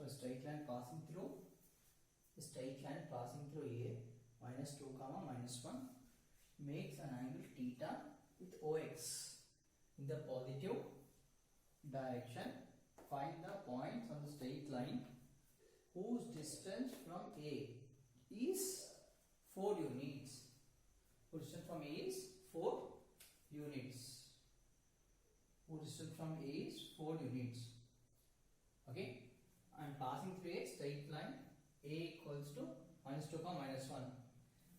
So straight line passing through A minus 2 comma minus 1 makes an angle theta with OX in the positive direction. Find the points on the straight line whose distance from A is 4 units. Whose distance from A is 4 units. Whose distance from A is 4 units. Okay. And passing through a straight line A equals to minus 2 comma minus 1,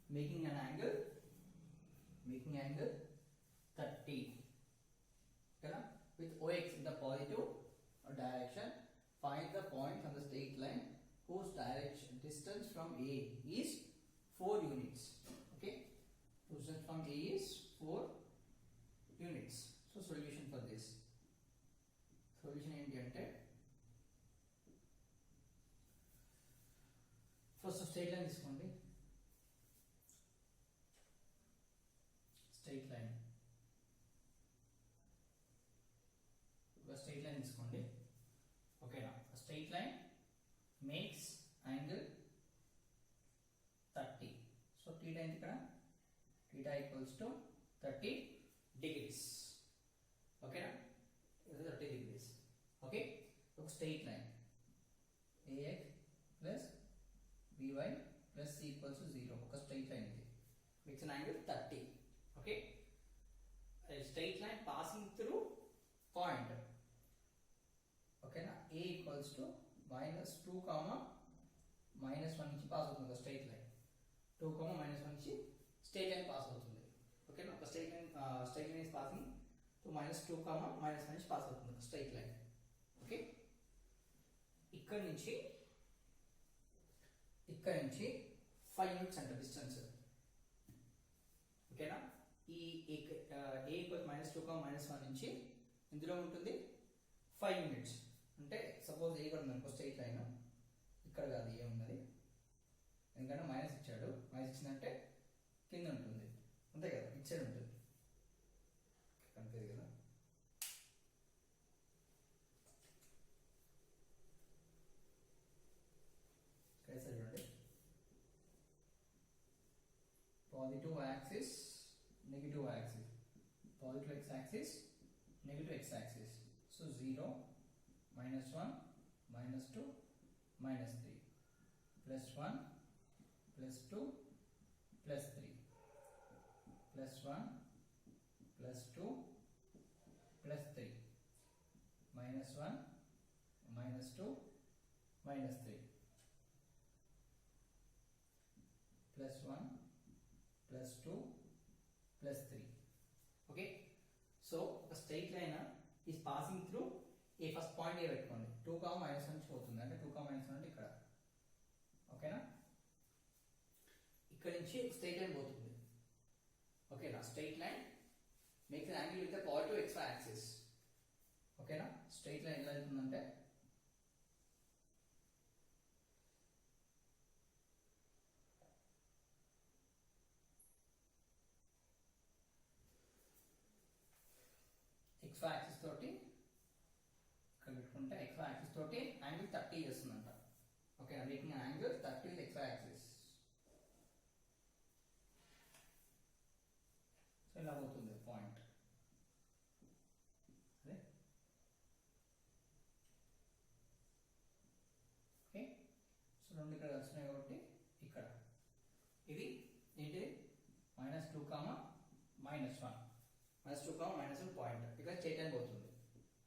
making angle 30. Okay, with OX in the positive direction. Find the points on the straight line whose distance from A is 4 units. Okay, distance from A is 4 units. So solution for this. Solution ఏంటి అంటే first straight line తీసుకోండి. Straight line తీసుకోండి. ఓకేనా? Straight line makes angle 30. So theta ఏంటి ఇక్కడ? Theta equals to 30 degrees. ఓకేనా? ఇది 30 degrees. Okay, ఒక straight line AX plus BY plus C equals to 0. ఒక straight line ఇది. Makes an angle 30. Okay. A straight line passing through point. Okay na? A equals to minus 2 comma minus 1 నుంచి pass అవుతుంది ఒక straight line. 2 comma minus 1 నుంచి straight line pass అవుతుంది. Okay na? ఒక straight line is passing to minus 2 comma minus 1 నుంచి pass అవుతుంది ఒక straight line. Okay. ఇక్కడ నుంచి 5 యూనిట్స్ అంట డిస్టెన్స్. ఓకేనా? ఈ A ఈక్వల్ minus 2 minus 1 నుంచి ఇందులో ఉంటుంది 5 యూనిట్స్. అంటే సపోజ్ ఏ కూడా ఉంది స్ట్రైట్ లైన్, ఇక్కడ కాదు ఏ ఉన్నది, ఎందుకంటే మైనస్ ఇచ్చాడు. మైనస్ ఇచ్చిందంటే కింద ఉంటుంది, అంతే కదా, ఇచ్చాడు ఉంటుంది. కనిపించదు కదా. చూడండి, positive axis, negative axis, positive x axis, negative x axis. So 0, minus 1, minus 2, minus 3, plus 1, plus 2, plus 3, plus 1, plus 2, plus 3, minus 1, minus 2, minus 3. Plus 1, plus 2, plus 3. Okay. So a straight line is passing through a first point A పెట్టుకోండి. 2 comma minus 1 పోతుంది, అంటే 2 comma minus 1 అంటే ఇక్కడ. ఓకేనా? ఇక్కడ నుంచి straight line పోతుంది. ఓకేనా? Straight line makes an angle with the positive x axis. ఓకేనా? స్ట్రైట్ లైన్ ఎలా వెళ్తుందంటే x యాక్సిస్ తోటి ఇక్కడ పెట్టుకుంటే x యాక్సిస్ తోటి యాంగిల్ 30 చేస్తుందంట. Okay, making angle 30 with x axis. So ఇలా పోతుంది పాయింట్. అదే ఓకే. సో రెండు ఇక్కడ వస్తున్నాయి కాబట్టి ఇక్కడ ఇది ఏంటి -2, -1, -2, -1 పాయింట్ ఇక్కడ స్ట్రైట్ లైన్ పోతుంది.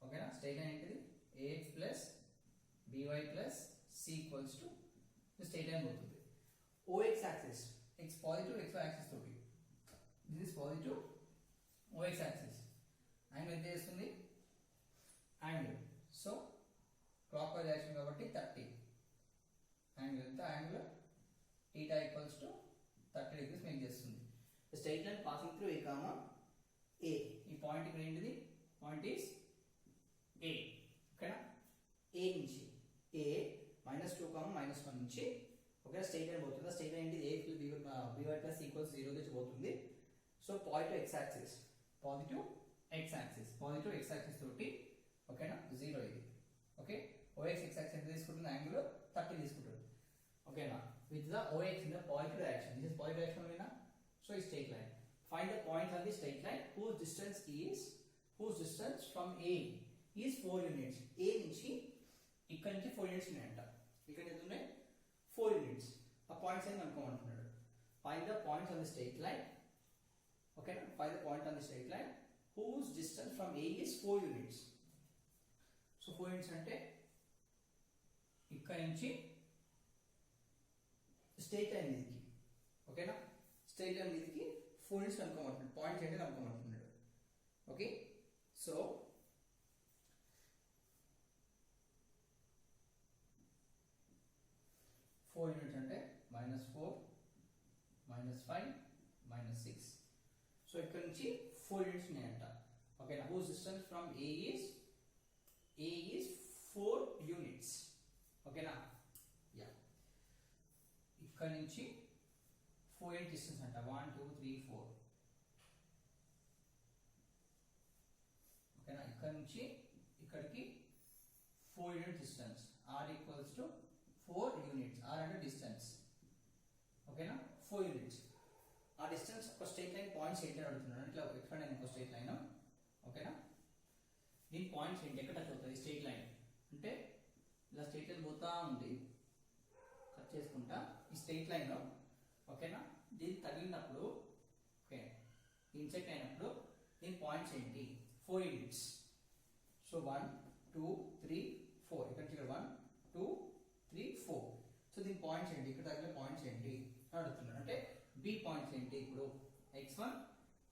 ఓకేనా? స్ట్రైట్ లైన్ ఏంటిది? AX plus BY plus C equals to straight line పోతుంది. OX axis, x positive XY axis తోటి, this is positive OX axis. Angle ఎంత చేస్తుంది? Angle. So clockwise direction కాబట్టి 30. Angle ఎంత? Angle θ equals to 30 degrees make చేస్తుంది. Straight line passing through A comma A. ఈ point ఇక్కడ ఏంటిది? Point is A. ఇక్కడ A నుంచి A -2, -1 నుంచి ఓకే స్ట్రైట్ లైన్ పోతుంది. స్ట్రైట్ లైన్ ఏంటిది? A BY ప్లస్ ఈక్వల్స్ 0 నుంచి పోతుంది. So positive x axis, positive x axis తోటి ఓకేనా 0 ఇది. ఓకే, OX x యాక్సిస్ ఎంత తీసుకుంటుంది? Angle with the OX in the positive direction. This is positive direction only na, so it's straight line. Find the points on the straight line whose distance from A is 4 units. A నుంచి ఇక్కడ నుంచి 4 units ఉన్నాయంట. ఇక్కడ ఎంత ఉన్నాయి 4 units. ఆ points అని అనుకోమంటున్నాడు. Find the points on the straight line. Okay, find the point on the straight line whose distance from A is 4 units. So 4 units అంటే ఇక్కడ నుంచి స్ట్రెయిట్ లైన్ మీదకి, ఓకేనా, స్ట్రెయిట్ లైన్ మీదకి 4 units అనుకోమంటున్నాడు. పాయింట్స్ ఏంటి అనుకోమంటున్నాడు. Okay, so -4 units అంటే -4, -5, -6. So ఇక్కడ నుంచి 4 units ఉన్నాయంట. ఓకేనా, whose distance from A is 4 units. ఓకేనా, యా, ఇక్కడ నుంచి 4 units distance అంట. 1 2 3 4. ఓకేనా, ఇక్కడ నుంచి ఇక్కడికి 4 units distance. R equals to 4 units. R అంటే distance. ఓకేనా, 4 units. ఆ డిస్టెన్స్ ఒక స్ట్రెయిట్ లైన్ పాయింట్స్ ఏంటి అని అడుగుతున్నాను. ఇట్లా ఎక్కడ నేను ఒక స్ట్రెయిట్ లైన్, ఓకేనా, దీని పాయింట్స్ ఏంటి, ఎక్కడ టచ్ అవుతుంది స్ట్రెయిట్ లైన్ అంటే ఇలా స్ట్రెయిట్ లైన్ పోతా ఉంది, కట్ చేసుకుంటా ఈ స్ట్రెయిట్ లైన్, ఓకేనా, దీన్ని తగిలినప్పుడు, ఓకే, ఇన్సెక్ట్ అయినప్పుడు దీని పాయింట్స్ ఏంటి 4 యూనిట్స్. సో 1 2 3 4, ఇక్కడ నుంచి ఇక్కడ 1 2 3 4. సో దీని పాయింట్స్ ఏంటి, ఇక్కడ తగిలిన పాయింట్స్ ఏంటి అని అడుగుతున్నాను. అంటే బి పాయింట్స్ ఏంటి, ఇప్పుడు x1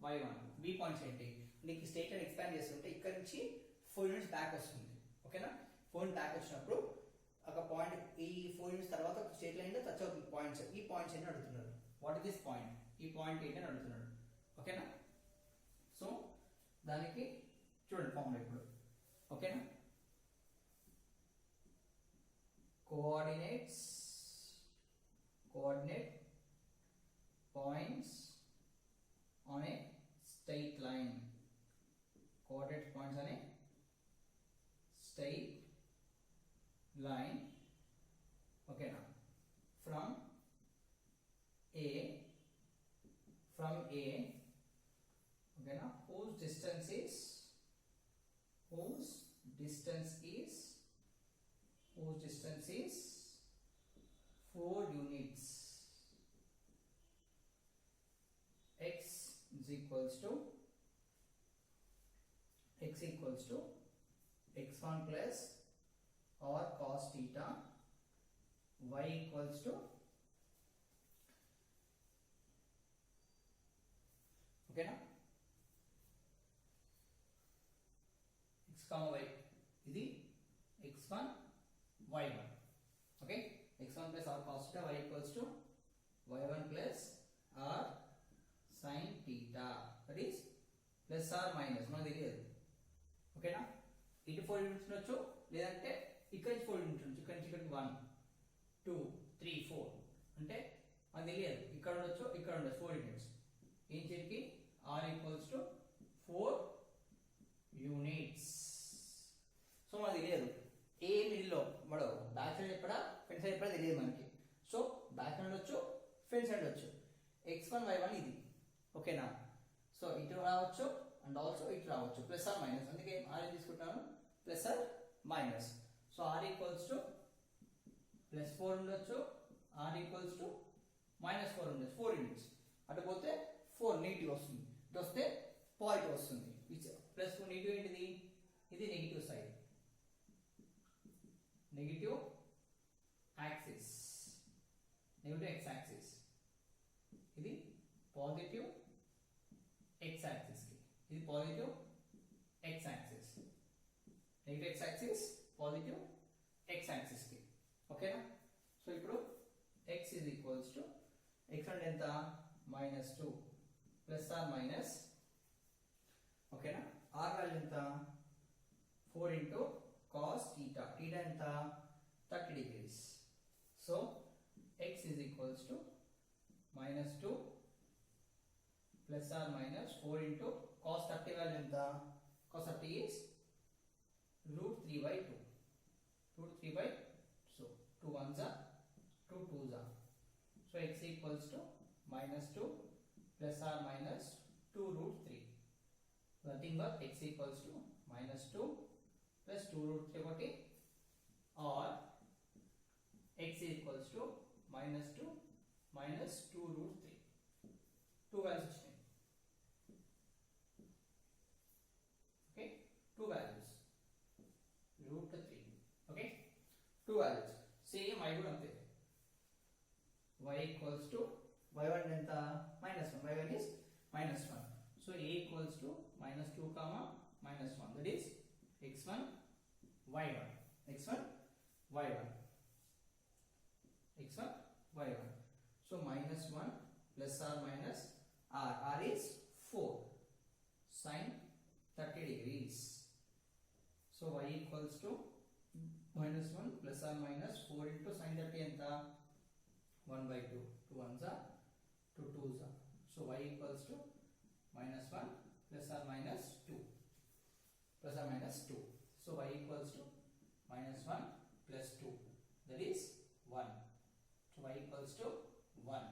y1 బి పాయింట్స్ ఏంటి, నీకు స్ట్రెయిట్ లైన్ ఎక్స్పాండ్ చేస్తుంటే ఇక్కడ నుంచి 4 యూనిట్స్ బ్యాక్ వస్తుంది. ఓకేనా, 4 యూనిట్స్ బ్యాక్ వచ్చినప్పుడు ఒక పాయింట్, ఈ 4 యూనిట్స్ తర్వాత ఒక స్ట్రెయిట్ లైన్ లో టచ్ అవుతుంది పాయింట్స్. ఈ పాయింట్స్ ఏంటి అడుగుతున్నారు. వాట్ ఇస్ దిస్ పాయింట్, ఈ పాయింట్ ఏంటి అని అడుగుతున్నాడు. ఓకేనా, సో దానికి చూడండి ఫార్ములా ఇప్పుడు. ఓకేనా, coordinate points on a straight line. Coordinate points on a straight line. Okay, now from A, okay, now whose distance is 4 units. X equals to x1 plus r cos theta, y equals to, okay na, x comma y, ఇది x1 y1, okay, x1 plus r cos theta, y equals to y1 plus r sin theta, that is plus or minus మనకు తెలియదు. ఓకేనా, ఇటు 4 units ఉండొచ్చు, లేదంటే ఇక్కడ నుంచి 4 units ఉండొచ్చు, ఇక్కడ నుంచి ఇక్కడికి 1 2 3 4 అంటే మనకు తెలియదు. ఇక్కడ ఉండొచ్చు, ఇక్కడ ఉండొచ్చు 4 యూనిట్స్. ఏం చెప్పి r equals to 4 units. So మనకు తెలియదు ఏ మిడిల్లో మనం బ్యాక్ సైడ్ చెప్పడా ఫ్రంట్ సైడ్ చెప్పడా తెలియదు మనకి. సో బ్యాక్ సైడ్ ఉండొచ్చు, ఫ్రంట్ సైడ్ ఉండొచ్చు. x1 y1 ఇది, ఓకేనా. సో ఇటు రావచ్చు అండ్ ఆల్సో ఇటు రావచ్చు, ప్లస్ ఆర్ మైనస్. అందుకే ఆర్ తీసుకుంటాను, plus are minus. So r equals to +4 ఉండొచ్చు, ఆర్ ఈక్వల్స్ టు -4 ఉండొచ్చు. 4 యూనిట్స్ అటు పోతే 4 నెగిటివ్ వస్తుంది, ఇటు వస్తే పాజిటివ్ వస్తుంది. +4 నెగిటివ్ ఏంటిది, ఇది negative side, negative axis, negative x axis. ఇది పాజిటివ్ x యాక్సిస్ కి, ఇది positive x axis, negative x axis, positive x axis కి. ఓకేనా, సో ఇప్పుడు x is equals to x అంటే ఎంత -2 ప్లస్ ఆర్ మైనస్, ఓకేనా. r వాల్యూ ఎంత 4 into cos theta, theta ఎంత 30 degrees. So x is equals to -2 plus or minus 4 into cos 30 value ఎంత, cos 30 is √3/2, √3/2. So 2 1s are 2 2s are So x equals to minus 2 plus or minus 2 root 3. Nothing but x equals to minus 2 plus 2 root 3 ఒకటి or x equals to minus 2 minus 2 root 3. 2 values వచ్చినాయి. Okay, 2 values root 3. Okay, 2 values. Same y కూడా అంతే. Y equals to y1 ఎంత minus 1. y1 is minus 1. So a equals to minus 2 comma minus 1. That is x1 y1. x1 y1. x1 y1. So minus 1 plus or minus r. r is 4 sin 30 degrees. So y equals to minus 1 plus or minus 4 into sin 30 enta 1 by 2. 2 ones are 2 twos are. So y equals to minus 1 plus or minus 2 plus or minus 2. So y equals to minus 1 plus 2, that is 1. So y equals to 1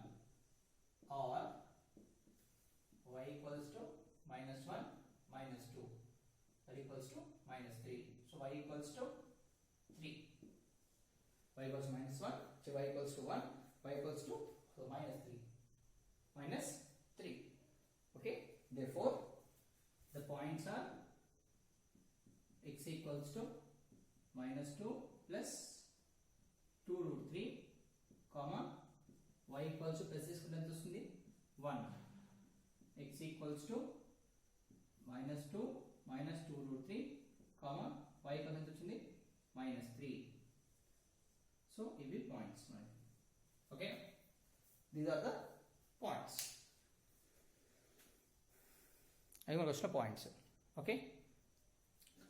or y equals to minus 1 minus 2, that equals to minus 3. So y equals to 3. Y equals to minus 1. So y equals to 1. Y equals to minus 3. Minus 3. Okay. Therefore, the points are x equals to minus 2 plus 2 root 3, comma y equals to plus తీసుకుంటే ఎంత వస్తుంది 1. x equals to minus 2 minus 2 root 3, comma y equals ఎంత వచ్చింది minus 3. So ఇవి points మరి. Okay, these are the points. I want to question points. Okay,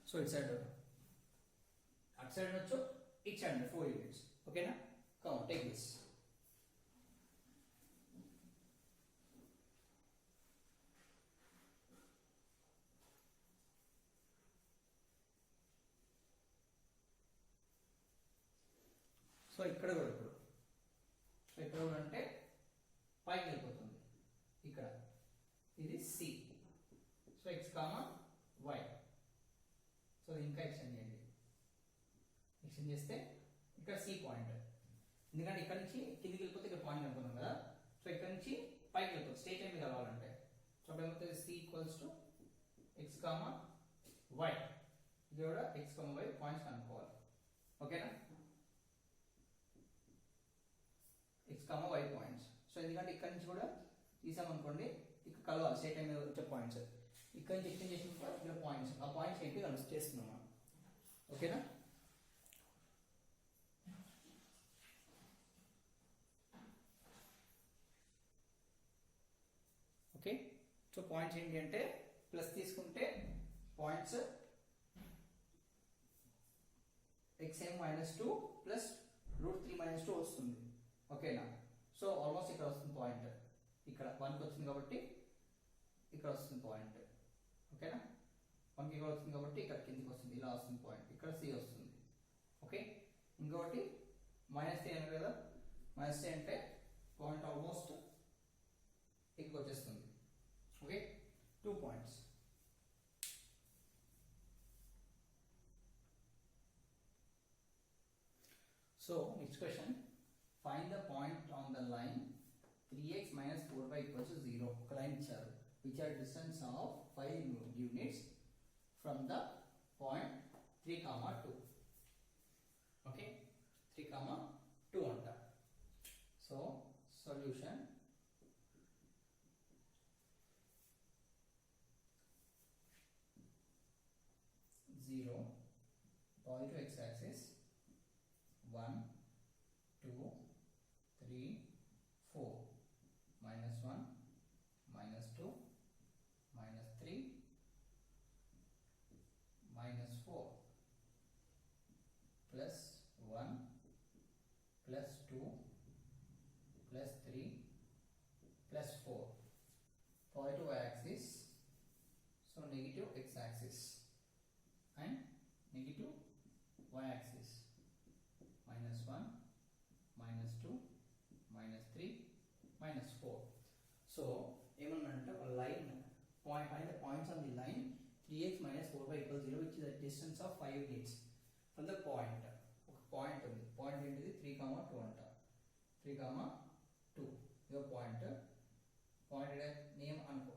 so it's at outside nacho each and 4 units. Okay na, come on, take this. So ఇక్కడ కూడా ఇప్పుడు so ఇక్కడ కూడా అంటే పైకి వెళ్ళిపోతుంది. ఇక్కడ ఇది C. So x comma y. So ఇంకా ఎక్స్టెండ్ చేయండి. ఎక్స్టెండ్ చేస్తే ఇక్కడ సి పాయింట్, ఎందుకంటే ఇక్కడ నుంచి కిందికి వెళ్ళిపోతే ఇక్కడ పాయింట్ అనుకున్నాం కదా. సో ఇక్కడ నుంచి పైకి వెళ్ళిపోతుంది స్ట్రేట్ లైన్ మీద రావాలంటే. సో అప్పుడు ఏమవుతుంది C equals to x comma y. ఇది కూడా ఎక్స్ కామా వై పాయింట్స్ కనుక్కోవాలి. ఓకేనా, x comma y points. So ఎందుకంటే ఇక్కడ నుంచి కూడా తీసామనుకోండి ఇక్కడ కలవాలి స్ట్రేట్ లైన్ మీద వచ్చే పాయింట్స్. ఇక్కడ నుంచి ఎక్స్టెండ్ చేసిన ఇక్కడ పాయింట్స్, ఆ పాయింట్స్ ఏంటి కన్సిడర్ చేస్తున్నాం మనం. ఓకేనా, ఓకే. సో పాయింట్స్ ఏంటి అంటే ప్లస్ తీసుకుంటే points xm minus 2 plus root 3 minus 2 వస్తుంది. ఓకేనా, సో ఆల్మోస్ట్ ఇక్కడ వస్తుంది పాయింట్. ఇక్కడ 1కి వచ్చింది కాబట్టి ఇక్కడ వస్తుంది పాయింట్. ఓకేనా, 1కి ఇక్కడ వస్తుంది కాబట్టి ఇక్కడ కిందికి వస్తుంది, ఇలా వస్తుంది పాయింట్. ఇక్కడ సి వస్తుంది. ఓకే, ఇంకొకటి మైనస్ 3 అన్నారు కదా, మైనస్ 3 అంటే పాయింట్ ఆల్మోస్ట్ ఇక్కడ వచ్చేస్తుంది. Okay, 2 points. So next question, find the point on the line 3x minus 4y equals to 0. ఒక లైన్ ఇచ్చారు which are distance of 5 units from the point 3, 2. Okay, 3, 2 అంట. So solution, zero positive x axis 1 2 3 4 minus 1 minus 2 minus 3 minus 4 plus 1 plus 2 plus 3 plus 4. Positive y axis, so negative x axis, and negative y axis, minus 1 minus 2 minus 3 -4. So ఏమన్నంటే ఒక line point find the points on the line 3x minus 4y equals 0 which is a distance of 5 units from the point. ఒక point ఉంది, point ఏంటిది 3, 2 అంట. 3, 2 ఇదో point. Point name అనుకో,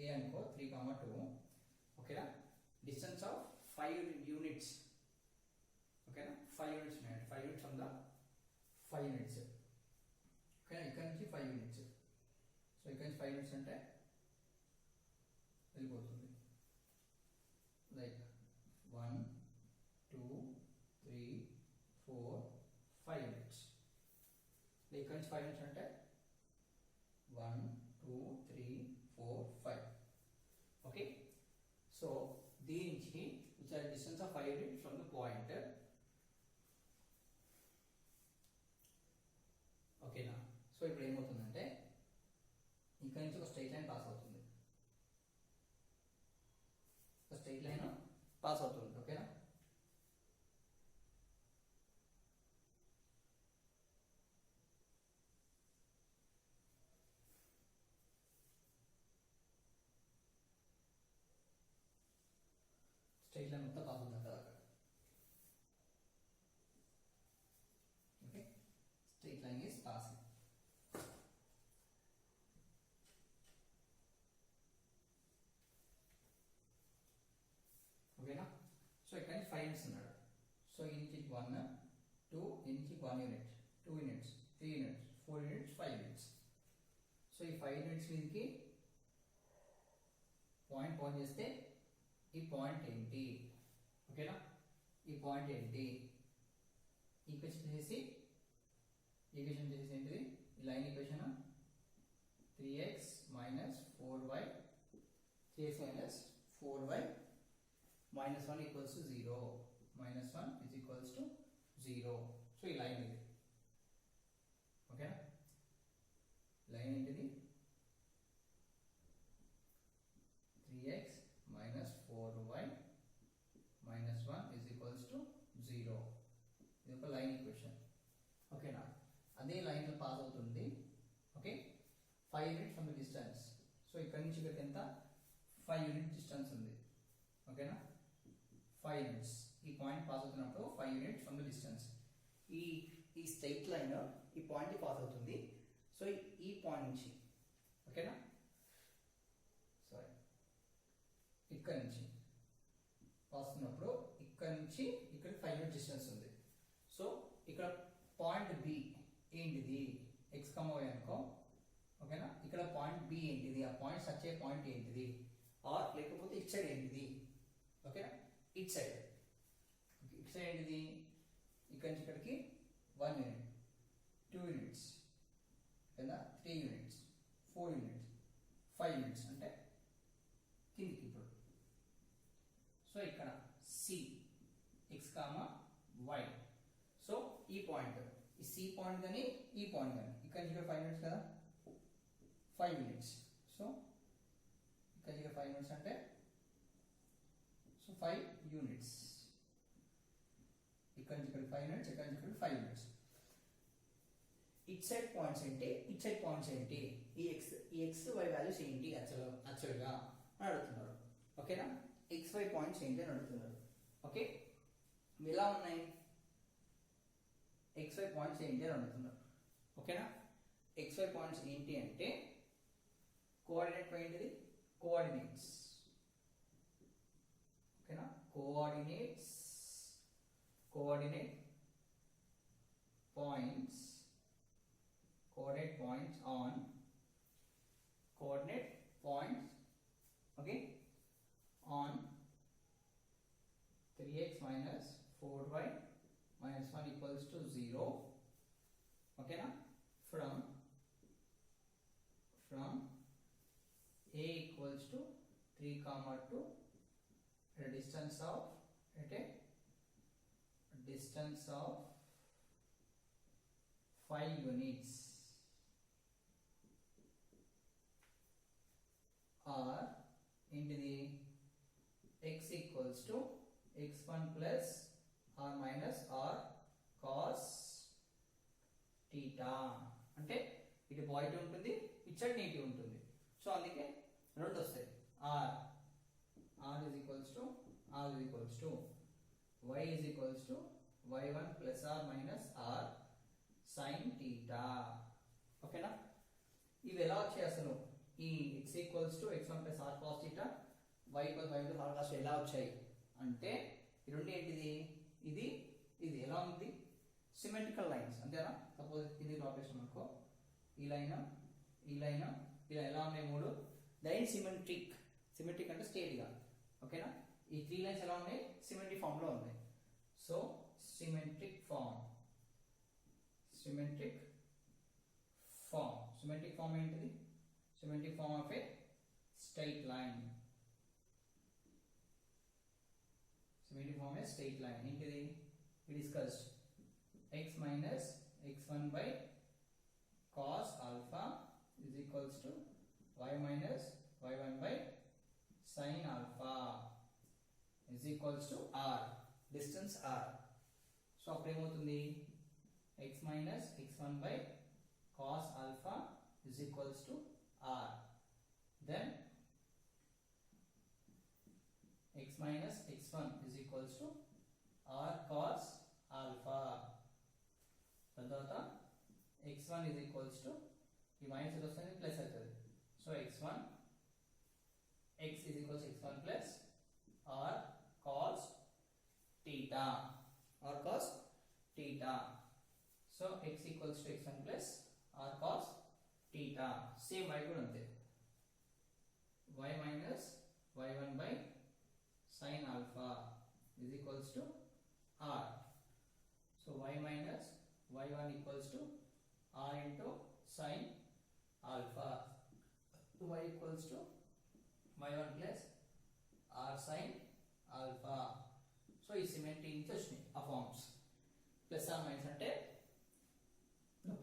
ఏ అనుకో, 3, 2. ఓకేనా? Distance of 5 units. ఓకేనా? 5 యూనిట్స్ ఉన్నాయి. 5 యూనిట్స్ ఫ్రమ్ ద 5 యూనిట్స్. ఓకేనా? ఇక్కడ నుంచి 5 యూనిట్స్. సో ఇక్కడ నుంచి 5 యూనిట్స్ అంటే వెళ్ళిపోతుంది. Like 1, 2, 3, 4, 5 units. ఇక్కడ నుంచి 5 యూనిట్స్ అంటే 1, 2, 3, 4, 5. ఓకే? సో దీని నుంచి which are distance of 5 units from the point. ఓకేనా? సో ఇప్పుడు ఏమవుతుందంటే ఇక్కడ నుంచి ఒక స్ట్రైట్ లైన్ పాస్ అవుతుంది. ఒక స్ట్రైట్ లైన్ పాస్ అవుతుంది. ఓకేనా? స్ట్రైట్ లైన్ మొత్తం పాస్ అవుతుంది కదా అక్కడ. Okay? Straight line is passing. ఓకేనా? సో ఇక్కడ నుంచి 5 యూనిట్స్ ఉన్నాడు. సో ఈ నుంచి 1, 2, ఈ నుంచి 1 unit, 2 units, 3 units, 4 units, 5 units. So ఈ 5 యూనిట్స్ మీదకి పాయింట్ చేస్తే ఈ పాయింట్ ఏంటి? ఓకేనా? ఈ పాయింట్ ఏంటి? ఈక్వేషన్ చేసి ఏంటిది? ఈ line equation 3x minus 4y minus 1 equals to 0. Minus 1 is equals to 0. So ఈ లైన్ ఇది. ఓకేనా? లైన్ ఏంటిది? 3x minus 4y minus 1 is equals to 0. ఇది ఒక లైన్ ఈక్వేషన్. ఓకేనా? అదే లైన్ పాస్ అవుతుంది. Okay? 5 units from the distance. So ఇక్కడ నుంచి ఇక్కడికి ఎంత? 5 యూనిట్ డిస్టెన్స్ ఉంది. ఓకేనా? 5 యూనిట్స్. ఈ పాయింట్ పాస్ అవుతున్నప్పుడు 5 యూనిట్స్ ఫ్రమ్ ద డిస్టెన్స్. ఈ స్ట్రైట్ లైన్ ఈ పాయింట్ పాస్ అవుతుంది. సో ఈ పాయింట్ నుంచి, ఓకేనా, సారీ, ఇక్కడ నుంచి పాస్ అవుతున్నప్పుడు ఇక్కడ నుంచి ఇక్కడ 5 యూనిట్ డిస్టెన్స్ ఉంది. సో ఇక్కడ పాయింట్ బి ఏంటిది? ఎక్స్ y అనుకో. ఓకేనా? ఇక్కడ పాయింట్ బి ఏంటిది? ఆ పాయింట్ సచ్ ఏ పాయింట్ ఏంటిది? ఆర్ లేకపోతే ఇట్ సైడ్ ఏంటిది? ఓకేనా? ఇట్ సైడ్ ఏంటిది? ఇక్కడ నుంచి ఇక్కడికి 1 యూనిట్, 2 యూనిట్స్, కదా, 3 యూనిట్స్, 4 యూనిట్స్, 5 యూనిట్స్ అంటే కిందికి ఇప్పుడు. సో ఇక్కడ సి ఎక్స్ వై. సో ఈ పాయింట్, ఈ సి పాయింట్ కానీ ఈ పాయింట్ కానీ ఇక్కడ నుంచి 5 యూనిట్స్ కదా, 5 యూనిట్స్. సో ఇక్కడ నుంచి 5 యూనిట్స్ అంటే సో 5 యూనిట్స్. ఇక్కడ నుంచి ఇక్కడ 5 యూనిట్స్, ఇక్కడ నుంచి ఇక్కడ 5 యూనిట్స్. ఇట్ సైడ్ పాయింట్స్ ఏంటి? ఇట్ సైడ్ పాయింట్స్ ఏంటి? ఈ ఎక్స్ వై వాల్యూస్ ఏంటి యాక్చువల్గా అని అడుగుతున్నారు. ఓకేనా? ఎక్స్ వై పాయింట్స్ ఏంటి అని అడుగుతున్నారు. ఓకే, ఎలా ఉన్నాయి? ఎక్స్ వై పాయింట్స్ ఏంటి అని అడుగుతున్నారు. ఓకేనా? ఎక్స్ వై పాయింట్స్ ఏంటి అంటే కోఆర్డినేట్ ఏంటిది? కోఆర్డినేట్స్. ఓకేనా? Coordinate points on coordinate points, okay, on 3x minus 4y minus 1 equals to 0. Okay na? From a equals to 3, 2 at a distance of 5 units, or into the x equals to x1 plus or minus or cos theta. అంటే ఇటు positive ఉంటుంది, ఇటు side negative ఉంటుంది. So అందుకే రెండు వస్తాయి. R r is equals to y is equals to y1 plus are minus r sine theta. ఓకేనా? ఇవి ఎలా వచ్చాయి అసలు? ఈ x equals to x1 plus r cos theta, y equals y plus r cos ఎలా వచ్చాయి అంటే ఈ రెండు ఏంటిది? ఇది ఇది ఎలా ఉంది? సిమెట్రికల్ లైన్స్ అంతేనా? సపోజ్ ఇది డ్రా చేసాం అనుకో, ఈ లైన్ ఇలా ఎలా ఉన్నాయి మూడు? లైన్ సిమెట్రిక్ అంటే స్ట్రెయిట్ గా. ఓకేనా? ఈ త్రీ లైన్స్ ఎలా ఉన్నాయి? సిమెట్రిక్ ఫామ్ లో ఉన్నాయి. సో సిమెట్రిక్ ఫామ్ ఏంటిది? Symmetric form of a straight line. Symmetric form a straight line ఏంటిది? we discussed x minus x1 by cos alpha is equals to y minus y1 by sin alpha is equals to r, distance r. so అప్పుడు ఏమవుతుంది? x minus x1 by cos alpha is equals to r. then x minus x1 is equals to r cos alpha. తర్వాత x1 is equals to ఈ minus ఇది వస్తుంది plus అవుతుంది. So x1 x is equals to x1 plus r cos theta. So x equals to x1 plus r cos theta. Same y కూడా అంతే, y minus y1 by sin alpha is equals to r. so y minus y1 equals to r into sin alpha. y equals to y1 plus r sin alpha. So ఈ symmetry నుంచి వచ్చినాయి ఆ forms. Plus are minus అంటే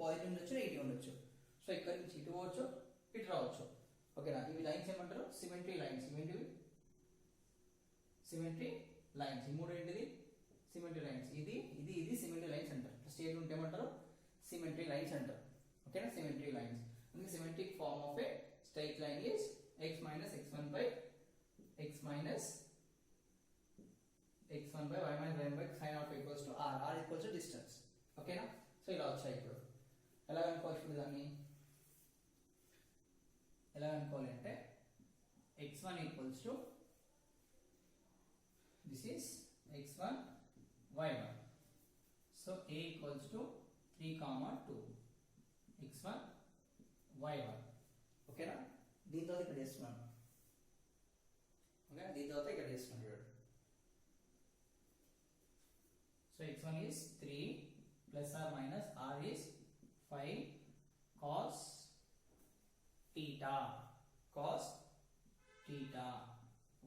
positive ఉండొచ్చు, negative ఉండొచ్చు. So ఇక్కడ నుంచి ఇటు పోవచ్చు, ఇటు రావచ్చు. ఓకేనా? ఇవి లైన్స్ ఏమంటారు? Symmetry lines. ఈ మూడు ఏంటిది? Symmetry lines. ఇది సిమెట్రీ లైన్స్ అంటారు. స్ట్రెయిట్ ఉంటే ఏమంటారు? సిమెట్రీ లైన్స్ అంటారు. ఓకేనా? Symmetry lines. అందుకే symmetric form of a straight line is x minus x1 by y minus y1 by sin alpha equals to r equals to distance. ఓకేనా? So ఇలా వచ్చాయి. ఇప్పుడు ఎలా అనుకోవచ్చు? దాన్ని ఎలా అనుకోవాలి అంటే x1 equals to this is x1 y1. so a equals to 3, 2 x1 y1. ఓకేనా? దీంతో ఇక్కడ వేస్తున్నాను. ఓకే, దీంతో ఇక్కడ వేస్తున్నాను చూడండి. So x1 is 3 plus or minus r is 5 cos theta.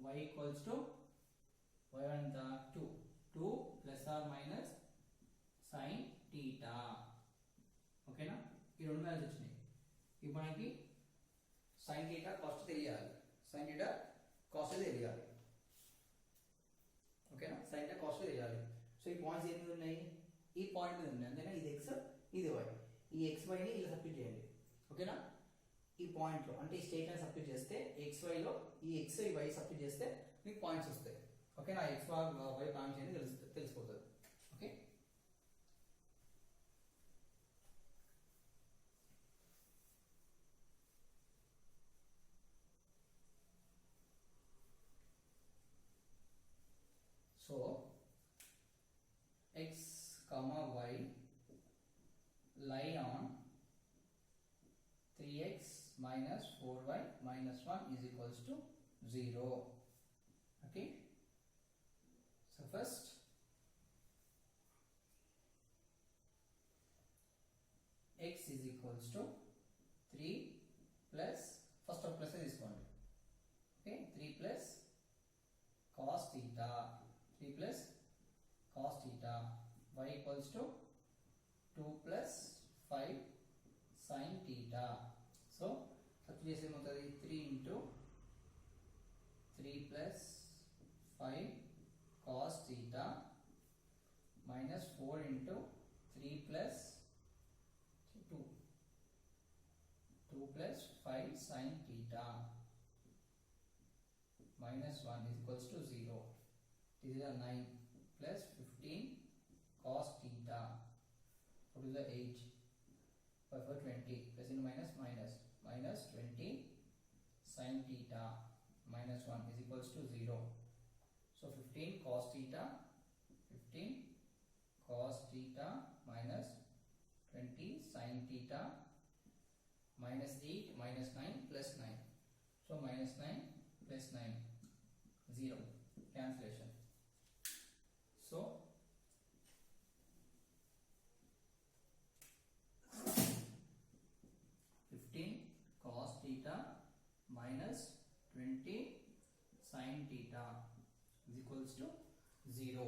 y equals to y1 2 plus or minus sin theta. ఓకేనా? ఈ రెండు వాల్యూస్ వచ్చినాయి. ఇప్పుడు మనకి sin theta కాస్ట్ తెలియాలి. ఓకేనా? sin theta కాస్ట్ తెలియాలి. సో ఈ పాయింట్స్ ఏమి ఉన్నాయి? ఈ పాయింట్ మీద ఉన్నాయి అంతేనా? ఇది x, ఇది y. ఈ xy ని ఇలా సబ్స్టిట్యూట్ చేయండి. ఓకేనా? ఈ పాయింట్ లో అంటే ఈ స్ట్రెయిట్ లైన్ సబ్స్టిట్యూట్ చేస్తే xy లో ఈ x y సబ్స్టిట్యూట్ చేస్తే మీకు పాయింట్స్ వస్తాయి. ఓకేనా? x y పాయింట్స్ ఏంటి తెలిసిపోతుంది. Okay, so x, y lie on 3x minus 4y minus 1 is equals to 0. Okay, so first x is equals to 3 plus first of plus is one. Okay, 3 plus cos theta, y equals to 2 plus 5 sin theta. So substitute చేస్తే 3 into 3 plus 5 cos theta minus 4 into 3 plus 2 plus 5 sin theta minus 1 is equals to 0. This is a 9 plus 15 cos theta. What is the 8? 5 for 20 plus into minus minus 20 sin theta minus 1 is equals to 0. So 15 cos theta minus 20 sin theta minus 8 minus 9 plus 9. So minus 9 plus 9 0 cancellation. So 15 cos theta minus 20 sin theta is equals to 0.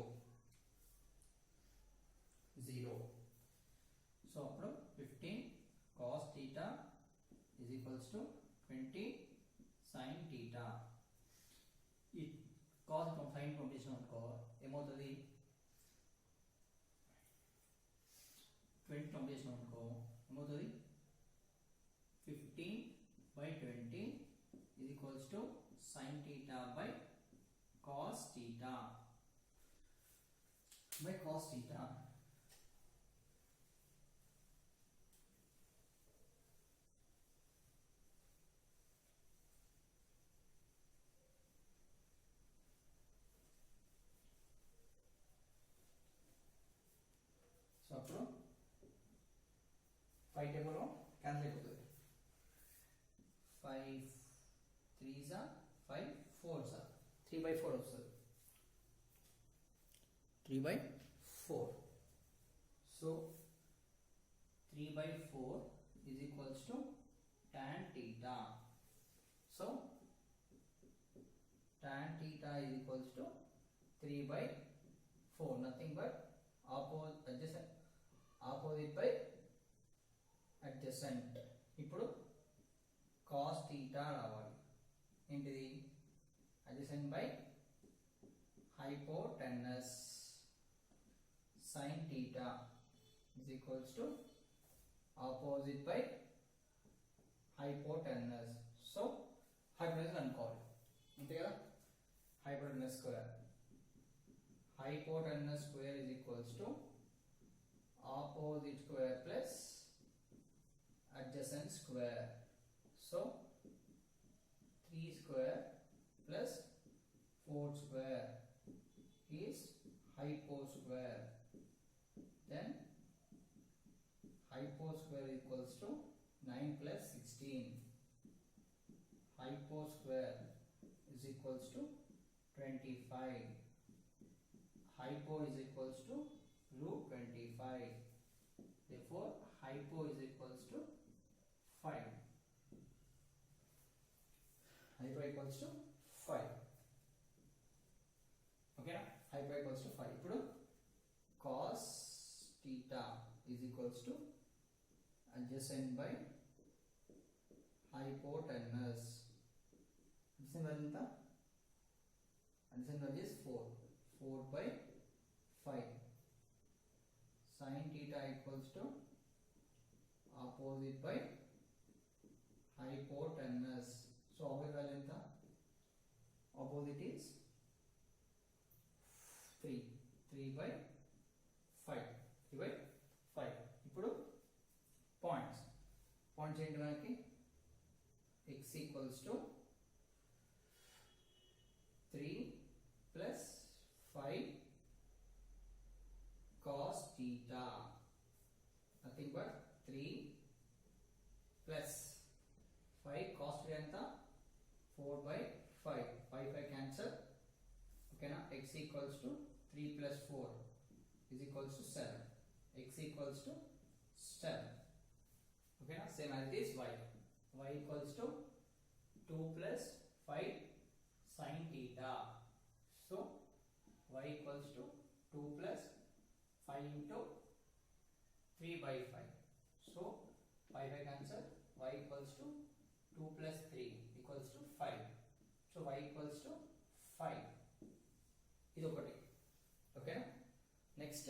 So appudu 15 cos theta is equals to 20 sin theta. It cos sin combination అనుకో ఏమవుతుంది 20 combination అనుకో ఏమవుతుంది 15 by 20 is equals to sin theta by cos theta by cos theta. So అప్పుడు 5 table cancel అయిపోతుంది. 5 3s are 5 4s are 3/4 వస్తుంది. 3/4. So 3/4 is equals to tan theta. So tan theta is equals to 3/4, nothing but opposite by adjacent. ఇప్పుడు cos theta రావాలి. ఏంటిది adjacent by hypotenuse. Sin theta is equals to opposite by hypotenuse. So hypotenuse అనుకోవాలి అంతే కదా. hypotenuse square is equals to opposite square plus adjacent square. So 3 square plus 4 square is hypo square. Then hypo square equals to 9 plus 16. Hypo square is equals to 25. Hypo is equals to root 25. Therefore hypo is equals to 5. Hypo equals to 5. Okay na? Hypo equals to 5. ఇప్పుడు cos theta is equals to adjacent by hypotenuse. Adjacent value ఎంత? Adjacent value is 4. 4/5. Sin theta equals to opposite by hypotenuse. So opposite value ఎంత? Opposite is 3. 3/5. ఇప్పుడు points ఏంటి మనకి x equals to 3 plus 5 cos theta, nothing but 3 plus 5 cos theta ఎంత 4/5. 5 cancel. Okay na? X equals to 3 plus 4 is equals to 7. X equals to 7. Okay na? Same as this y equals to 2 plus 5 sin theta. So y equals to 2 plus 5 into 3/5. So 5 cancel. Y equals to 2 plus 3 equals to 5. So y equals to 5. ఇది ఒకటి. Okay next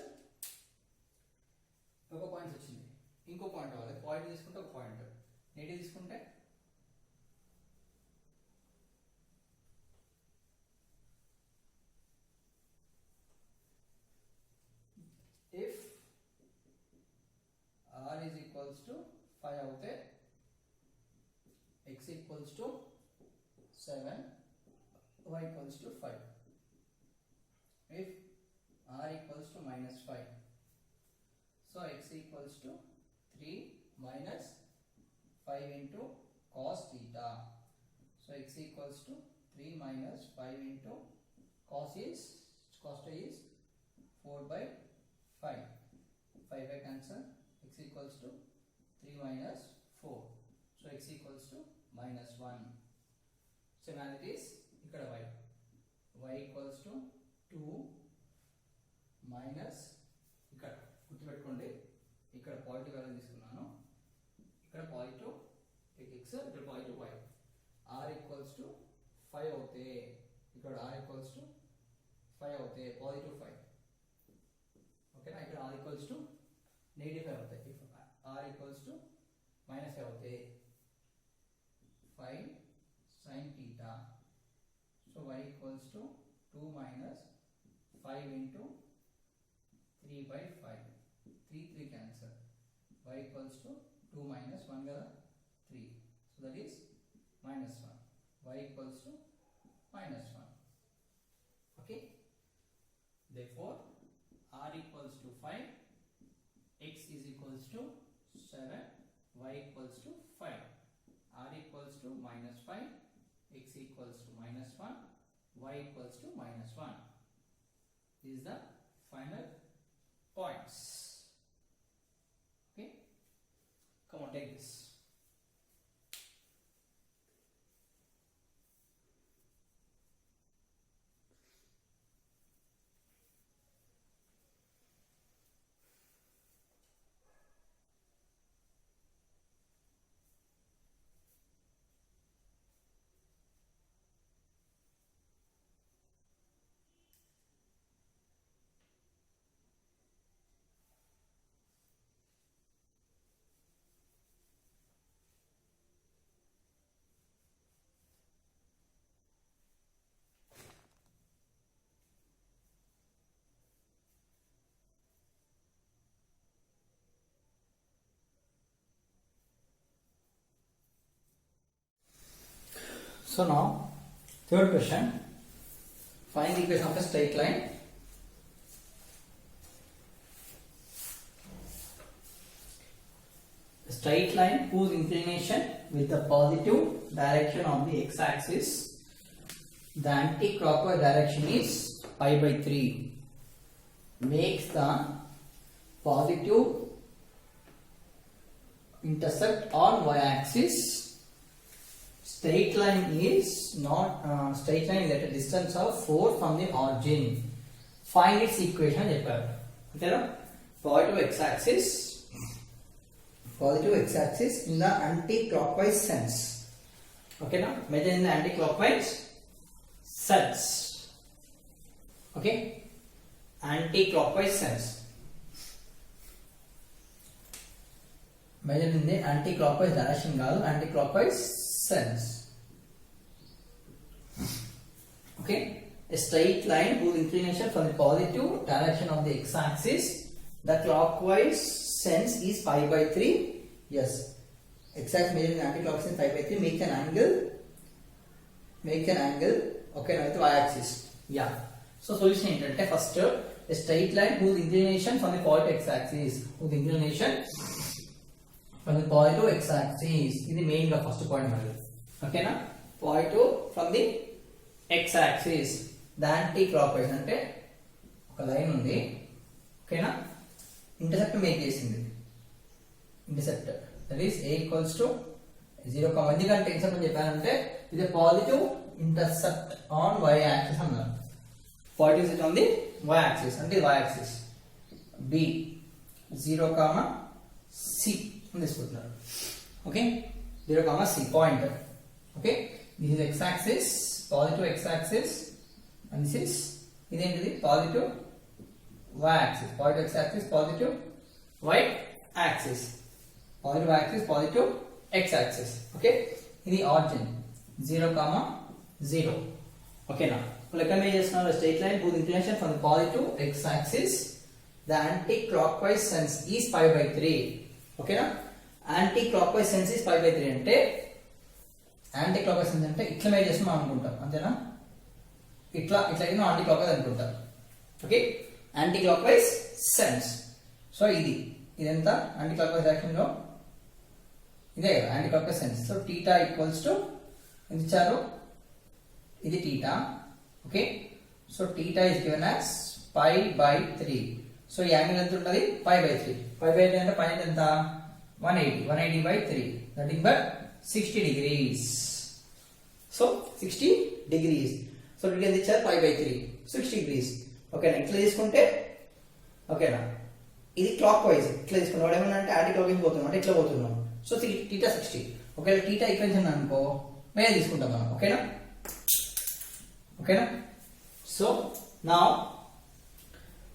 ఒక point వచ్చింది. ఇంకో point కావాలి. Point తీసుకుంటే ఒక point negative తీసుకుంటే if r is equals to 5 అవుతే x equals to 7, y equals to 5. If r equals to minus 5, so x equals to 3 minus 5 into cos theta. So x equals to 3 minus 5 into cos theta is 4 by 5. 5 by cancel. X equals to 3 minus 4. So x equals to minus 1. Similarities ఇక్కడ y equals to 2 minus ఇక్కడ గుర్తుపెట్టుకోండి, ఇక్కడ positive value తీసుకున్నాను, ఇక్కడ positive x, ఇక్కడ positive y. r equals to 5 అవుతే ఇక్కడ r equals to 5 అవుతే పాజిటివ్ 5. ఓకేనా, ఇక్కడ r equals to నెగిటివ్ 5 అవుతాయి. if r equals to minus 5 అవుతే 5 sin theta. So y equals to 2 minus 5 into 3 by 5. 3 cancel. Y equals to 2 minus 1 kada 3. So that is minus 1. Y equals to minus 1. Okay. Therefore r equals to 5, x is equals to 7, y equals to 5. R equals to minus 5, x equals to minus 1, y equals to minus 1. This is the final points. Okay, come on, take this. So now, third question, find the equation of a straight line. A straight line whose inclination with the positive direction of the x-axis, the anti-clockwise direction is pi by 3, makes the positive intercept on y-axis. Straight line is not straight line is at a distance of 4 from the origin. Find its equation required. Okay, no? Positive x-axis in the anti-clockwise sense. Okay, now measure in the anti-clockwise sense. Okay, anti-clockwise sense. Measure in the anti-clockwise direction, anti-clockwise sense. Okay, a straight line whose inclination from the positive direction of the x-axis, the clockwise sense is pi by 3. Yes, x-axis measuring anti-clockwise sense pi by 3 makes an angle. Okay, now it's y-axis. Yeah. So solution ఏంటంటే first a straight line whose inclination from the positive x-axis, from the positive x-axis. ఇది main గా first point మరి. ఓకేనా, positive from the x-axis, the anticlockwise అంటే ఒక line ఉంది. ఓకేనా, intercept make చేసింది. Intercept that is a equals to 0, ఎందుకంటే ఇంటర్సెప్ట్ అని చెప్పానంటే ఇది positive intercept on y axis అన్నారు. Positive intercept on the y axis అంటే ఇది y యాక్సిస్. b 0, c తీసుకుంటున్నారు. Okay, 0, c point. Okay, this is x-axis, positive x-axis, and this is ఇదేంటిది positive y-axis, positive x-axis, positive y-axis, positive y-axis, positive x axis. Okay, ఇది origin 0, 0. Okay, now like I mentioned, a straight line whose inclination from the positive x axis, the anti-clockwise sense is pi by 3. Okay, now anti-clockwise sense is pi by 3 అంటే anti-clockwise sense అంటే ఇట్లా maze చేసి మనం అనుకుంటాం అంతేనా, ఇట్లా ఇట్లా anti-clockwise అనుకుంటాం. Okay, anti-clockwise sense. సో ఇదంతా యాంటీ-క్లాక్వైజ్ డైరెక్షన్ లో ఇదే కదా anti-clockwise sense. So theta equals to ఎంత ఇచ్చారు, ఇది theta. Okay, so theta is given as pi by 3. సో ఈ యాంగిల్ ఎంత ఉంటుంది, పై బై 3. పై బై 3 అంటే పై ఎంత 180 by 3, nothing but 60 degrees. So 60 degrees. So ఇక్కడ ఎంత ఇచ్చారు, పై బై 3, 60 degrees. ఓకేనా, ఇట్లా తీసుకుంటే ఓకేనా, ఇది క్లాక్ వైజ్ ఇట్లా తీసుకున్నాం. వాడు ఏమన్నా అంటే యాంటీ క్లాక్ వైజ్ పోతున్నాం అంటే ఇట్లా పోతున్నాం. So theta 60. ఒకవేళ టీటా ఈక్వేషన్ అనుకో మేమే తీసుకుంటాం మనం. ఓకేనా, ఓకేనా. సో నా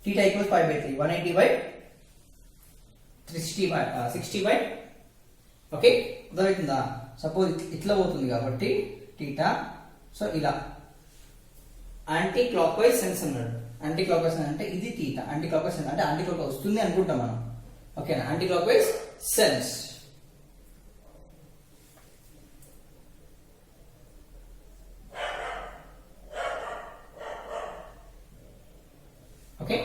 theta equals pi by 3, 180 by 60 by. Okay, అర్థమవుతుందా? సపోజ్ ఇట్లా పోతుంది కాబట్టి టీటా, సో ఇలా యాంటీ క్లాక్ వైజ్ సెన్స్ అన్నాడు. యాంటీ క్లాక్ వైజ్ అంటే ఇది theta, anticlockwise sense అంటే యాంటీ క్లాక్ వస్తుంది అనుకుంటాం మనం. ఓకేనా, anticlockwise sense. Okay,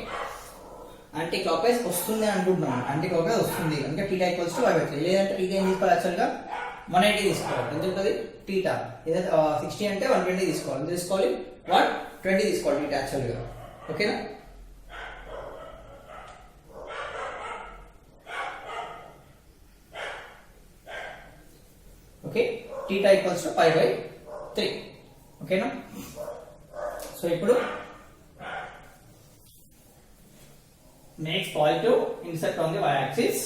anticlockwise వస్తుంది అనుకుంటున్నాం, యాంటీ క్లాక్ వైజ్ వస్తుంది అంటే theta equals to pi by 3. లేదంటే టీటా ఏం తీసుకోవాలి, యాక్చువల్గా 180 తీసుకోవాలి. ఎంత ఉంటుంది టీటా, ఏదైతే 60 అంటే 120 తీసుకోవాలి. ఎంత తీసుకోవాలి, 120 తీసుకోవాలి టీటా యాక్చువల్గా. ఓకేనా, okay, theta equals to pi by 3. ఓకేనా. సో ఇప్పుడు makes positive intercept on the y-axis.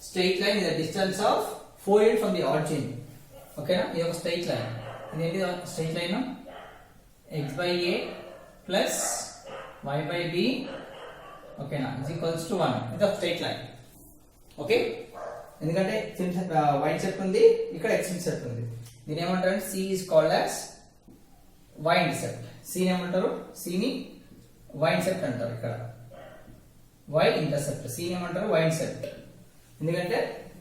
Straight line is the distance of 4 units from the origin. Okay na, ఇది ఒక straight line. ఇదేంటి straight line, x by a plus y by b, okay na, is equals to 1. ఇది ఒక straight line. Okay, ఎందుకంటే y intercept ఉంది, ఇక్కడ x intercept ఉంది. దీని ఏమంటారు, c is called as y intercept. c ని ఏమంటారు, c ని y intercept అంటారు. ఇక్కడ y intercept, c ఏమంటారు y intercept. ఎందుకంటే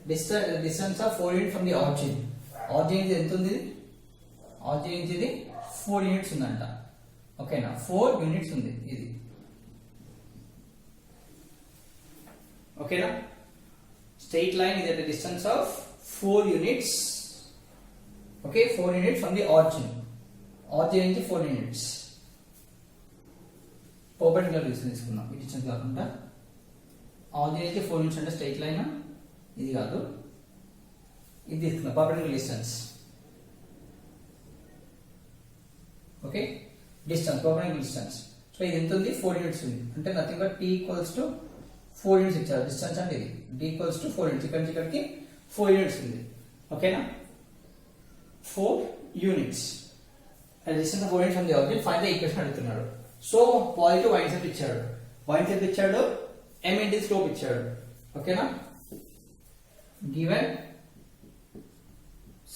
distance of 4 unit from the origin. Origin ఇది ఎంత ఉంది, ఆరిజిన్ ఇది 4 యూనిట్స్ ఉందంట. ఓకేనా, 4 యూనిట్స్ ఉంది ఇది. ఓకేనా, స్ట్రెయిట్ లైన్ ఇది distance of 4 units. Okay, 4 units from the origin. Origin నుంచి 4 యూనిట్స్. పర్పెండిక్యులర్ తీసుకుందాం ఈ డిస్టెన్స్ కాకుండా. ఆరిజిన్ నుంచి 4 యూనిట్స్ అంటే స్ట్రెయిట్ లైన్ ఇది కాదు, ఇది తీసుకుందాం perpendicular distance. Okay, distance perpendicular distance. So ఇది ఎంత ఉంది, 4 యూనిట్స్ ఉంది. అంటే nothing but t equals to 4 units ఇచ్చారు డిస్టెన్స్ అంటే ఇది. d ఈక్వల్స్ టు 4 యూనిట్స్, ఇక్కడ నుంచి ఇక్కడికి 4 యూనిట్స్ ఉంది. ఓకేనా, 4 units distance of 4 units from the origin. Find the equation అడుగుతున్నాడు. సో పాజిటివ్ y ఇంటర్సెప్ట్ ఇచ్చాడు, y ఇంటర్సెప్ట్ ఇచ్చాడు, m ఇంటూ స్లోప్ ఇచ్చాడు. ఓకేనా, గివెన్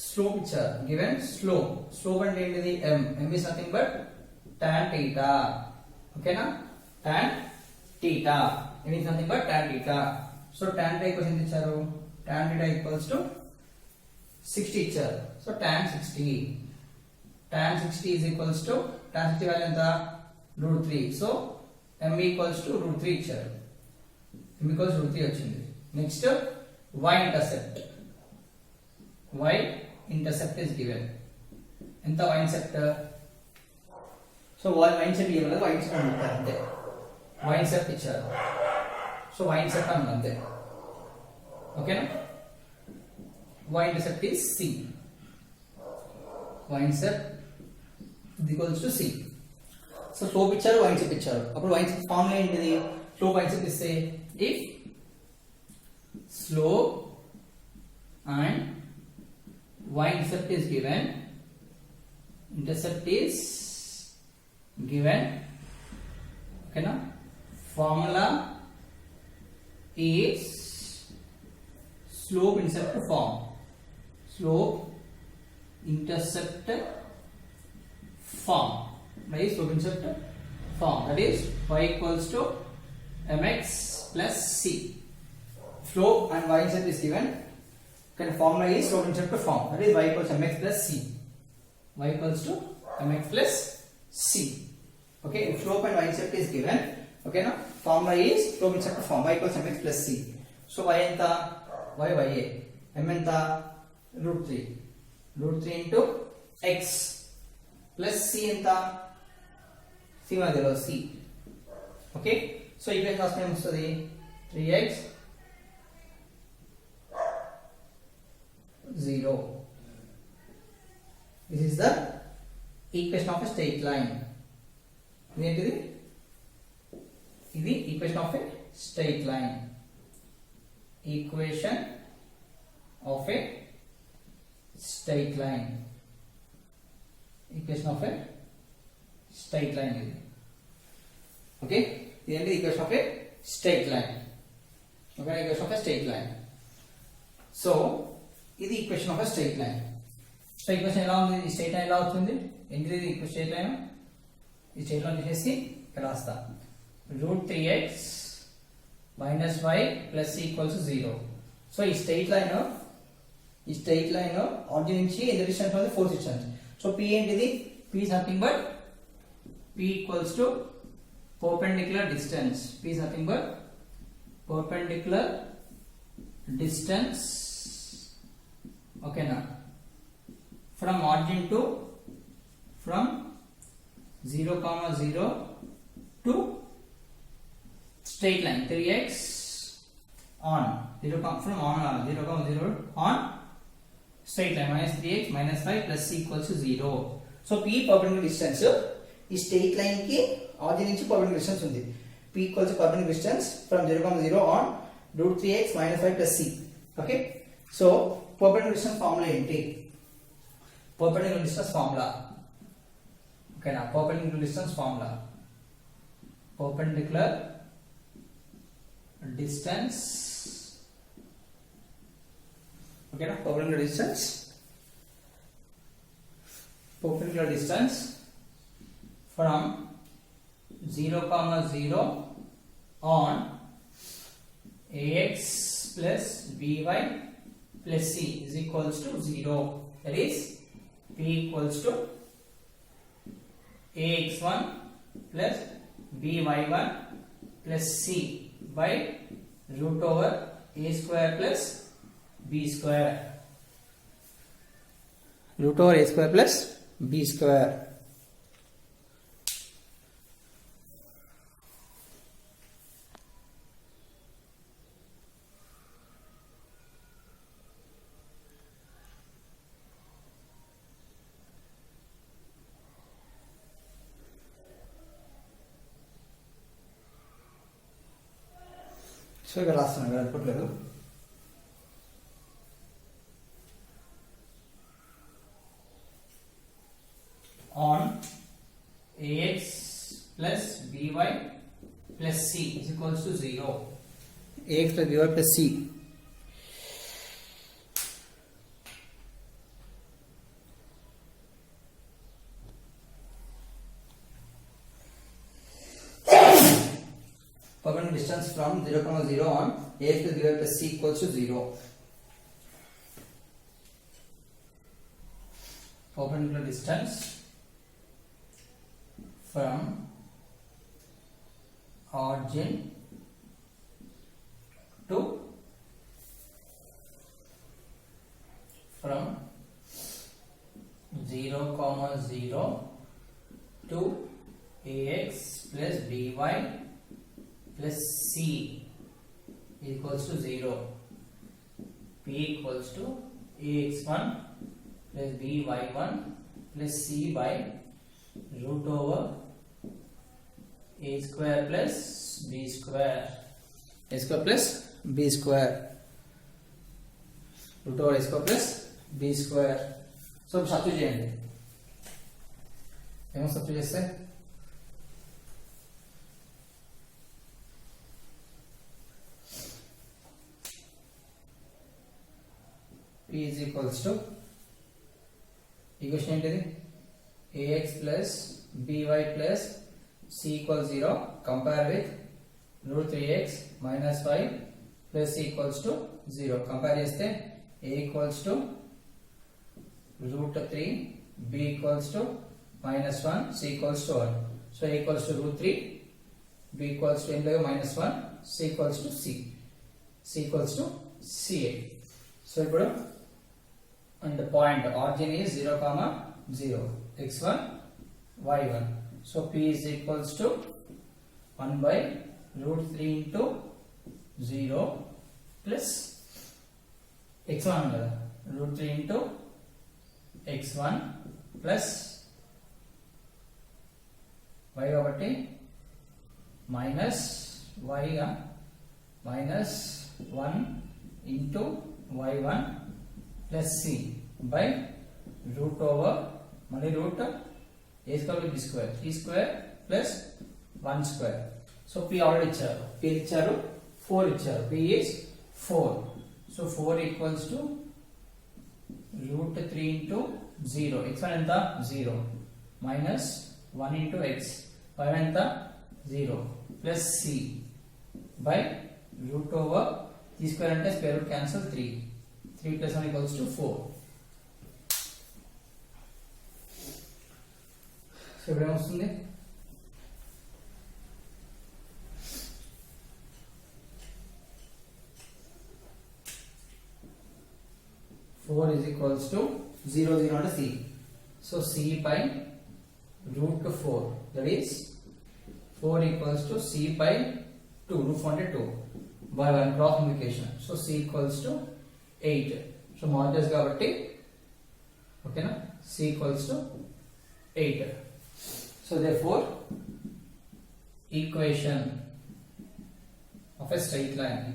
స్లోప్ ఇచ్చారు, గివెన్ స్లోప్. స్లోప్ అంటే ఏంటిది, m is nothing but tan theta. ఓకేనా, tan theta, m is nothing but tan theta. So tan theta equals ఎంత ఇచ్చారు, tan theta ఈక్వల్స్ టు 60 ఇచ్చారు. So tan 60, tan 60 is equals to, tan 60 value ఎంత, √3. So m equals to √3 ఇచ్చారు, m equals √3 వచ్చింది. Next y intercept, y intercept is given. ఎంత y intercept, so y intercept ఇవ్వాలి, y intercept అంటారు అంతే. y intercept ఇచ్చారు, so y intercept అన్నది అంతే. ఓకేనా, y intercept is c, y intercept is equals to c. So slope ఇచ్చారు, y intercept ఇచ్చారు. అప్పుడు y ఇంటర్సెప్ట్ ఫార్ములా ఏంటిది, స్లోప్ y ఇంటర్సెప్ట్ ఇస్తే if slope and y intercept is given, okay na, formula is slope intercept form. slope intercept form. My slope intercept form, that is y equals to mx plus c. Slope and y-intercept is given. Can formula is slope intercept form, that is y equals to mx plus c. Y equals to mx plus c. Okay, if slope and y-intercept is given, okay, now formula is slope intercept form, y equals to mx plus c. So y enta y ya, m enta root 3 into x plus c enta c madhyalo c. Okay, so equation రాస్తే ఏమొస్తుంది 3x 0. This is the equation of a straight line. ఇదేంటిది, ఇది equation of a straight line. Equation of a straight line. Equation of a straight line ఇది. Okay, ఇదేంటి equation of a straight line. Okay, equation of a straight line. So ఇది equation of a straight line. So equation ఎలా ఉంది, ఈ straight line ఎలా అవుతుంది, ఏంటిది ఇది స్ట్రైట్ లైన్, ఈ స్ట్రైట్ లైన్ తీసేసి ఇక్కడ రాస్తా root 3x minus y plus equals 0. So ఈ స్ట్రైట్ లైన్ ఆరిజిన్ నుంచి ఎంత డిస్టెన్స్ ఉంది 4 డిస్టెన్స్. సో p ఏంటిది, p is nothing but p equals to perpendicular distance. p is nothing but perpendicular distance. Okay na, from origin to, from 0, 0 to straight line 3x on 0, from on 0, 0 on straight line minus 3x minus 5 plus c equals to 0. So p perpendicular distance, ఈ straight line కి origin నుంచి perpendicular distance ఉంది. p equals to perpendicular distance from 0, 0 on root 3x minus 5 plus c. Okay, so perpendicular distance formula ఏంటి, perpendicular distance formula. Okay na, perpendicular distance formula, perpendicular distance. Okay na, perpendicular distance from 0, 0 on ax plus by plus c is equals to 0. That is p equals to ax1 plus by1 plus c by root over a square plus b square. Root over a square plus b square. So ఇక్కడ రాస్తున్నాను కదా అనుకోవట్లేదు. On ax plus by plus c is equals to 0. ax plus by plus c. Perpendicular distance from 0, 0 on ax plus by plus c equals to 0. Perpendicular distance from origin to, from 0, 0 to ax plus by plus c equals to 0. p equals to ax1 plus by1 plus c by root over a square plus b square. A square plus b square. Root over a square plus b square. So substitute చేయండి. ఏమో substitute చేస్తే p is equals to equation ఏంటిది ax plus by plus c equals 0 compare with root 3x minus 5 plus c equals to 0 compare చేస్తే a equals to root 3 b equals to minus 1 c equals to 1 so a equals to root 3 b equals to minus 1 c equals to c equals to ca so ఇప్పుడు and the point origin is 0 comma 0 x1 y1 so p is equals to 1 by root 3 into 0 plus x1 root 3 into x1 plus y కాబట్టి minus y minus 1 into y1 plus c by root over మళ్ళీ root a square b square 3 square plus 1 square so p already ఇచ్చారు p ఇచ్చారు 4 ఇచ్చారు p is 4 so 4 equals to root 3 into 0 x1 ఎంత 0 minus 1 into x y ఎంత 0 plus c by root over 3 square అంటే square root cancel 3 3 plus 1 equals to 4 so ఇప్పుడు ఏమొస్తుంది 4 is equals to 0 0 అంటే c so c by root 4 that is 4 equals to c by 2 root 4 అంటే 2 by 1 cross multiplication so c equals to 8 so modulus కాబట్టి ఓకేనా c equals to 8 so therefore equation of a straight line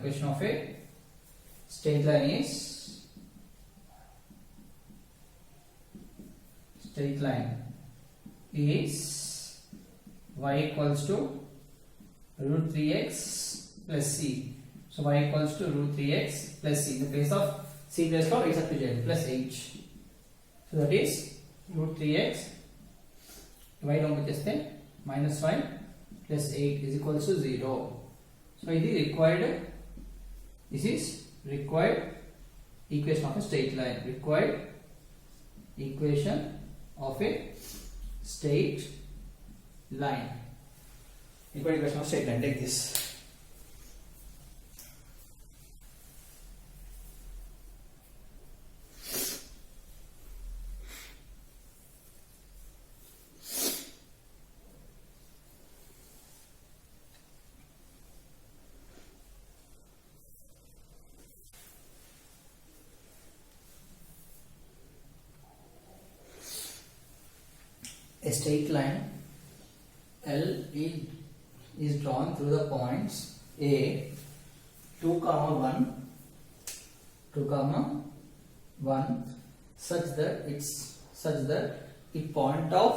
is straight line is y equals to root 3x plus c so y equals to root 3x plus c in the place of c place of x up to z plus h so that is root 3x y down వచ్చేస్తే minus 5 plus 8 is equals to 0 so this is required equation of a straight line required equation of a straight line required equation of straight line take this a straight line L is drawn through the points A 2 comma 1 such that it point of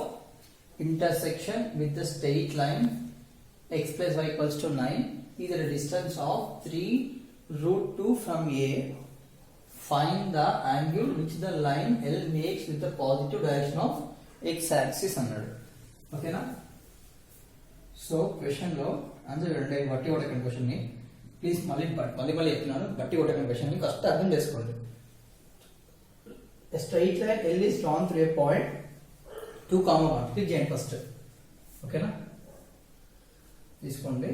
intersection with the straight line x plus y equals to 9 is at a distance of 3 root 2 from A. Find the angle which the line L makes with the positive direction of x axis అన్నాడు ఓకేనా so question లో answer చూడండి బట్టి కొట్టకండి question ని please మళ్ళీ చెప్తున్నాను బట్టి కొట్టకండి క్వశ్చన్ ని ఫస్ట్ అర్థం చేసుకోండి a straight line L is drawn through a point 2 comma 1 click చేయండి ఫస్ట్ ఓకేనా తీసుకోండి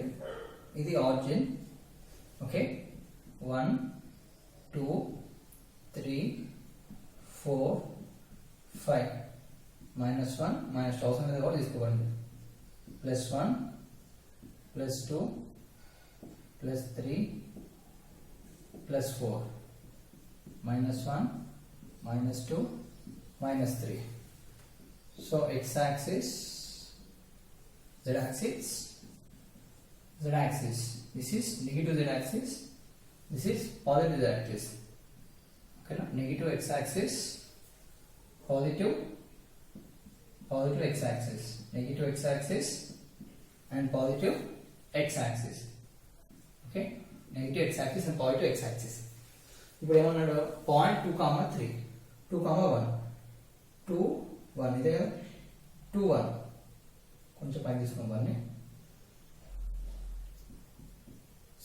ఇది ఆరిజిన్ ఓకే 1 2 3 4 5 minus 1 minus 1000 అనేది కూడా తీసుకోండి plus 1 plus 2 plus 3 plus 4 minus 1 minus 2 minus 3 so x axis z axis this is negative z axis this is positive z axis okay na negative x axis positive x axis negative x axis and positive x axis okay negative x axis and positive x axis ఇప్పుడు ఏమన్నాడు point 2,3 2,1 2 1 ఇదే కదా 2 1 కొంచెం పైన తీసుకున్నాం దాన్ని.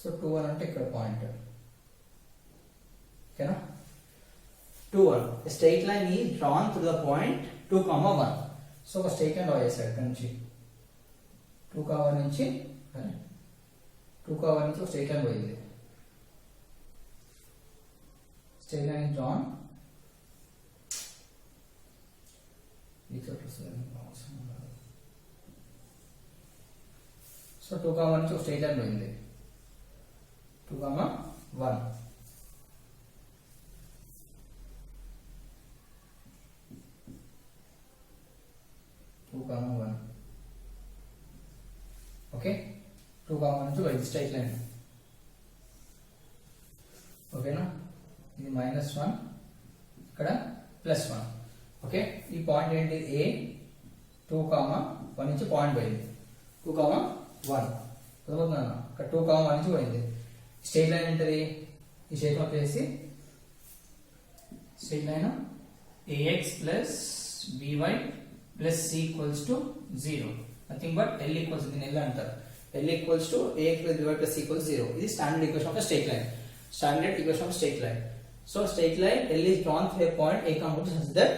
So 2 1 అంటే ఇక్కడ పాయింట్ ఓకేనా 2 1 straight line is drawn to the point 2,1. So ఒక స్ట్రైట్ లైన్ డ్రా చేశాడు ఇక్కడ నుంచి 2,1 నుంచి 2,1 నుంచి ఒక స్ట్రైట్ లైన్ పోయింది. Straight line is drawn so 2,1 నుంచి ఒక స్ట్రైట్ లైన్ పోయింది 2,1 2,1 ఓకే 2,1 నుంచి పోయింది స్ట్రైట్ లైన్ ఓకేనా. ఇది -1 ఇక్కడ +1 ఓకే. ఈ పాయింట్ ఏంటి ఏ 2,1 నుంచి పాయింట్ పోయింది 2,1 అర్థమవుతుందా ఇక్కడ 2,1 నుంచి పోయింది. స్ట్రైట్ లైన్ ఏంటది ఈ స్ట్రైట్ లైన్ వచ్చేసి straight line ax plus by plus c equals to 0 nothing but l equals దీన్ని l అంటారు l equals to ax plus by plus c equals 0. ఇది standard equation of a straight line. Standard equation of straight line. So straight line L is drawn through a point A, such that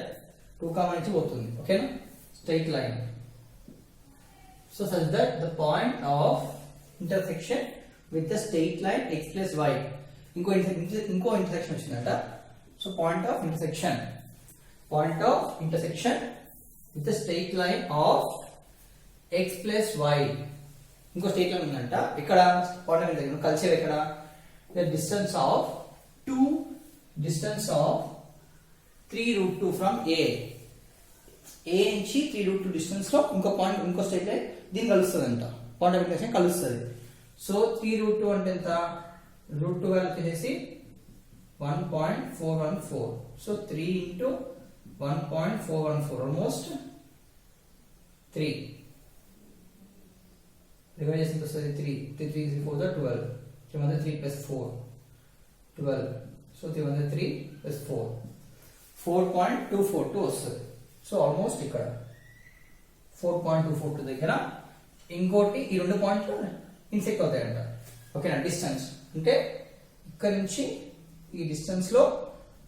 2, నుంచి పోతుంది ఓకేనా straight line. So such that the point of intersection with the straight line x plus y ఇంకో intersection వచ్చిందంట. So point of intersection with the straight line of x plus y ఇంకో straight line ఉందంట. ఇక్కడ point దగ్గర కలిసేది ఎక్కడ the distance of 3√2 from A నుంచి 3√2 distance లో ఇంకో పాయింట్ ఇంకో స్ట్రైట్ లైన్ దీన్ని కలుస్తుంది అంట పాయింట్ ఆఫ్ ఇంటర్సెక్షన్ కలుస్తుంది. సో 3√2 అంటే ఎంత √2 వాల్యూ వచ్చేసి 1.414. సో 3 into 1.414 ఆల్మోస్ట్ 3 డివైడ్ చేసి వస్తుంది 3 3 4 12 3 plus 4 12. So 3 plus 4 4.242 వస్తుంది. సో ఆల్మోస్ట్ ఇక్కడ 4.242 దగ్గర ఇంకోటి ఈ రెండు పాయింట్లు ఇన్సెక్ట్ అవుతాయంట ఓకేనా. డిస్టెన్స్ అంటే ఇక్కడ నుంచి ఈ డిస్టెన్స్ లో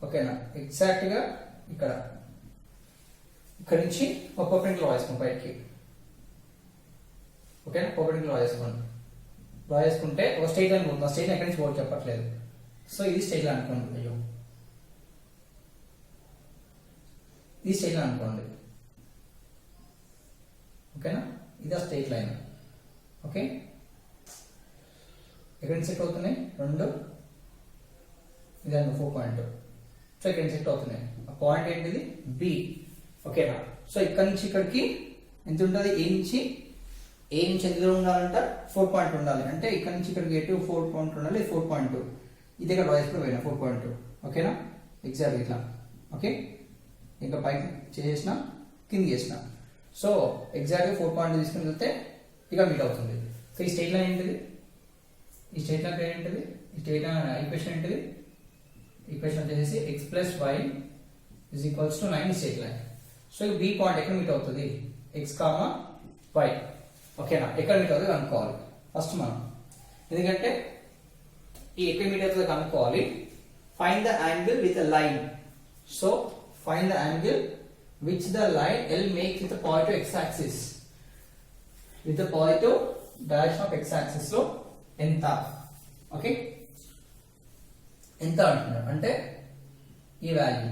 ఓకేనా ఎగ్జాక్ట్ గా ఇక్కడ నుంచి ఒక పర్పెండిక్యులర్ వేసుకోండి బయటికి ఓకేనా. పర్పెండిక్యులర్ డ్రా చేసుకుంటే ఒక స్ట్రైట్ లైన్ పోతుంది. స్ట్రైట్ లైన్ ఎక్కడి నుంచి పోవచ్చు చెప్పట్లేదు. సో ఇది స్ట్రైట్ లైన్ అనుకోండి. అయ్యో ఇది స్ట్రైట్ లైన్ అనుకోండి ఓకేనా. ఇది స్ట్రైట్ లైన్ ఓకే. ఎక్కడి నుంచి సెట్ అవుతున్నాయి రెండు ఇది 4 పాయింట్. సో ఇక్కడ సెట్ అవుతున్నాయి. ఆ పాయింట్ ఏంటిది బి ఓకేనా. సో ఇక్కడ నుంచి ఇక్కడికి ఎంత ఉంటుంది ఏ నుంచి ఎంత దూరం ఉండాలంట 4 పాయింట్ ఉండాలి. అంటే ఇక్కడ నుంచి ఇక్కడికి ఎటు 4 పాయింట్ ఉండాలి 4.2 ఇది ఇక్కడ రాసుకుని పోయినా 4.2 ఓకేనా. ఎగ్జాక్ట్ ఇట్లా ఓకే. ఇంకా పైకి చేసిన కింద చేసిన సో ఎగ్జాక్ట్గా 4.2 తీసుకుని వెళ్తే ఇక మీట్ అవుతుంది. సో ఈ స్ట్రైట్ లైన్ ఏంటిది ఈ స్ట్రైట్ లైన్ ఏంటిది ఈ స్ట్రైట్ లైన్ ఈక్వేషన్ ఏంటిది ఈక్వేషన్ వచ్చేసి x plus y is equals to 9 straight line. So ఈ బి పాయింట్ ఎక్కడ మీట్ అవుతుంది x, y ఓకేనా. ఎక్కడ మీట్ అవుతుంది కనుక్కోవాలి ఫస్ట్ మనం. ఎందుకంటే ఈ ఎక్కడ మీట్ అవుతుంది కనుక్కోవాలి. Find the angle with a line. So find the angle which the line L makes with positive x axis with the positive direction of x axis లో ఎంత ఓకే ఎంత అంటున్నాడు అంటే ఈ వాల్యూ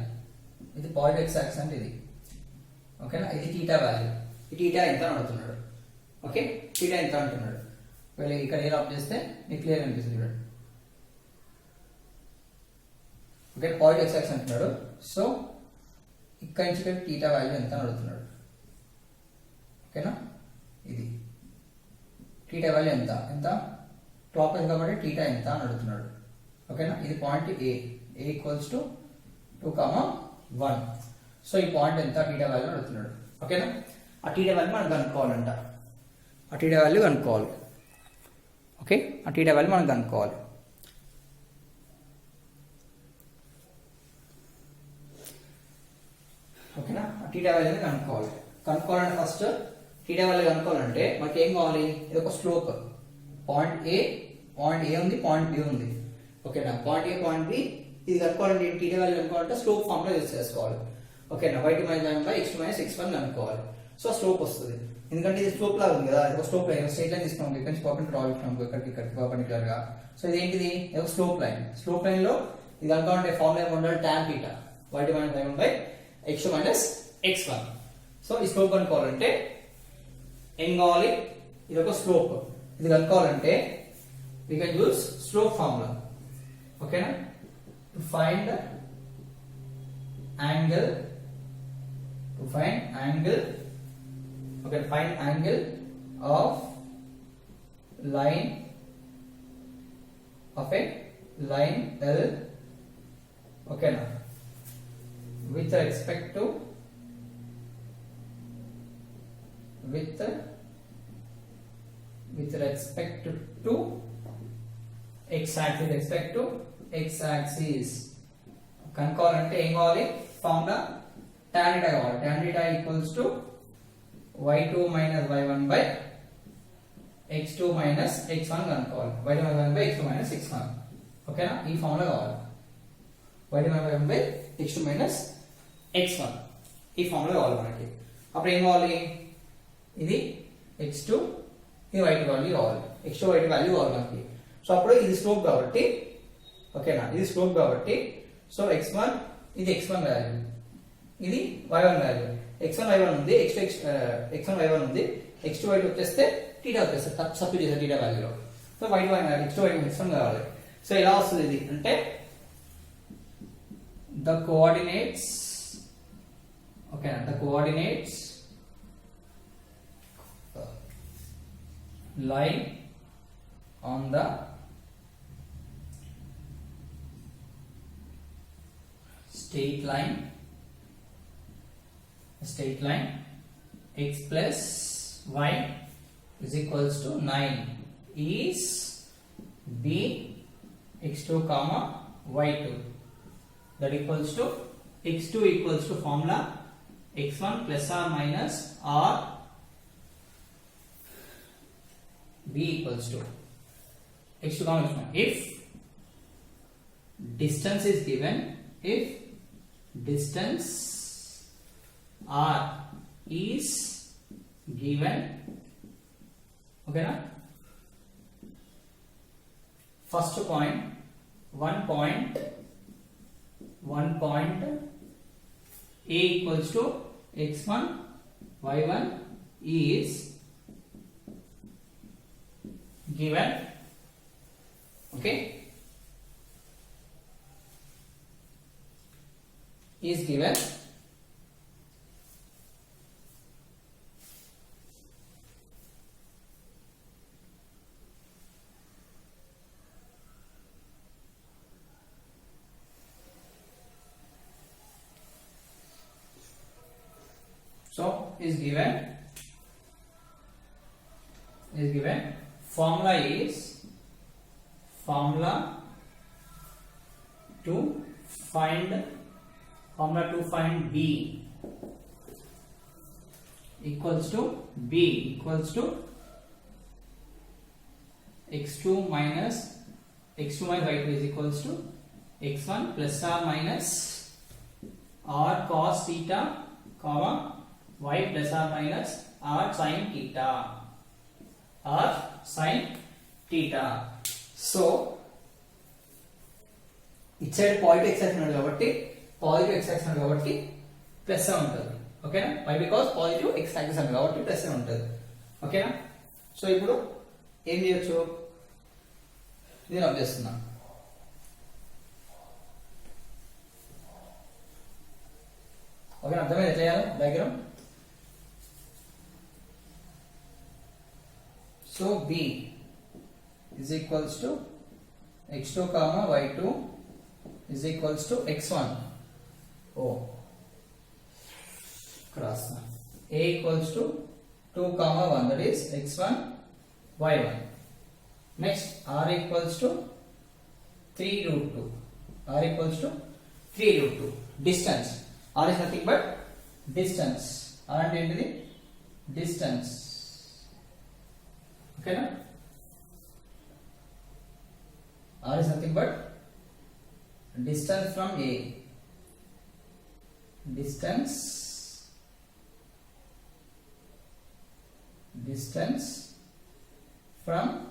ఇది పాజిటివ్ x యాక్సిస్ అంటే ఇది ఓకేనా. ఇది θ వాల్యూ ఈ θ ఎంత అడుగుతున్నాడు ఓకే. θ ఎంత అంటున్నాడు ఇక్కడ ఏ ఆఫ్ చేస్తే మీకు క్లియర్ అనిపిస్తుంది చూడండి ఓకే. పాజిటివ్ x యాక్సిస్ అంటున్నాడు. సో ఇక్కడ నుంచి θ వాల్యూ ఎంత అడుగుతున్నాడు ఓకేనా. ఇది θ వాల్యూ ఎంత క్లాక్ వైజ్ కాబట్టి θ ఎంత అని అడుగుతున్నాడు ఓకేనా. ఇది point A equals to 2,1. So ఈ పాయింట్ ఎంత θ వాల్యూ అడుగుతున్నాడు ఓకేనా. ఆ θ వాల్యూ మనం కనుక్కోవాలంట. ఆ θ వాల్యూ కనుక్కోవాలి ఓకే. ఆ θ వాల్యూ మనం కనుక్కోవాలి టీటా వాల్యూని కనుక్కోవాలంటే ఫస్ట్ టీటా వాల్యూ కనుక్కోవాలంటే మనకి ఏం కావాలి, ఇది ఒక స్లోప్. పాయింట్ ఏ ఉంది, పాయింట్ బి ఉంది. ఓకేనా, పాయింట్ ఏ పాయింట్ బి ఇది కనుక్కోవాలంటే టీటా వాల్యూ కనుక్కోవాలంటే స్లోప్ ఫార్మ్ లో యూజ్ చేసుకోవాలి. ఓకేనా, y2 - y1 by x2 - x1 కనుక్కోవాలి. సో స్లోప్ వస్తుంది, ఎందుకంటే ఇది స్లోప్ లాగా ఉంది కదా, ఒక స్లోప్ లైన్ స్ట్రైట్ లైన్ తీసుకున్నాం, ఇక్కడ నుంచి పర్పెండిక్యులర్ తీసుకున్నాం, ఇక్కడికి పర్పెండిక్యులర్ గా. సో ఇది ఏంటిది, ఒక స్లోప్ లైన్. స్లోప్ లైన్ లో ఇది కనుక్కోవాలంటే ఫార్ములా ఏమంటారు, tan θ y2 - y1 by x2 - x1. So ఈ స్లోప్ కనుక్కోవాలంటే ఏం కావాలి, ఇది ఒక స్లోప్. ఇది కనుక్కోవాలంటే we can use slope formula. ఓకేనా, to find angle okay, find angle of line L, okay na, with respect to x axis కనుక్కోవాలంటే ఏం కావాలి, ఫార్ములా tan θ కావాలి. tan θ equals to y2 - y1 by x2 - x1 కనుక్కోవాలి. y2 - y1 by x2 - x1. ఓకేనా, ఈ formula కావాలి. y2 - y1 by x2 - x1 ఈ formula కావాలి మనకి. అప్పుడు ఏం కావాలి, ఇది x2 ఇది y2 వాల్యూ కావాలి, x2 y2 వాల్యూ కావాలి మనకి. సో అప్పుడు ఇది స్లోప్ కాబట్టి, ఓకేనా, ఇది స్లోప్ కాబట్టి, సో x1 ఇది x1 వాల్యూ, ఇది y1 వాల్యూ. x1 y1 ఉంది, x1 y1 ఉంది, x2 y2 వచ్చేస్తే θ వచ్చేస్తే సబ్స్టిట్యూట్ చేసే θ వాల్యూలో. So y2 x2 y2 x1 కావాలి. సో ఎలా వస్తుంది ఇది అంటే, the coordinates lie on the straight line x plus y is equals to 9 is b x2 comma y2, that equals to x2 equals to formula x1 plus or minus r b equals to x2 comma x1. If distance is given, if distance r is given, okay na, first point, one point a equals to x1 y1 is given, okay, is given. So is given formula is formula to find b equals to x2 minus y2 is equals to x1 plus or minus r cos theta comma y plus or minus r sin theta. So it side positive x axis ఉంది కాబట్టి positive x axis ఉంది కాబట్టి plus ఉంటుంది. ఓకేనా, why because positive x axis ఉంది కాబట్టి plus ఉంటుంది. ఓకేనా, సో ఇప్పుడు ఏం చేయొచ్చు, ఇది రబ్ చేస్తున్నా. ఓకే, అర్థమైంది ఎట్లా చేయాలి diagram. So b is equals to x2 comma y2 is equals to x1. Cross a equals to 2 comma 1, that is x1 y1. Next r equals to 3 root 2. Distance r is nothing but distance అంటే ఏంటిది distance ఓకేనా r is nothing but distance from A distance from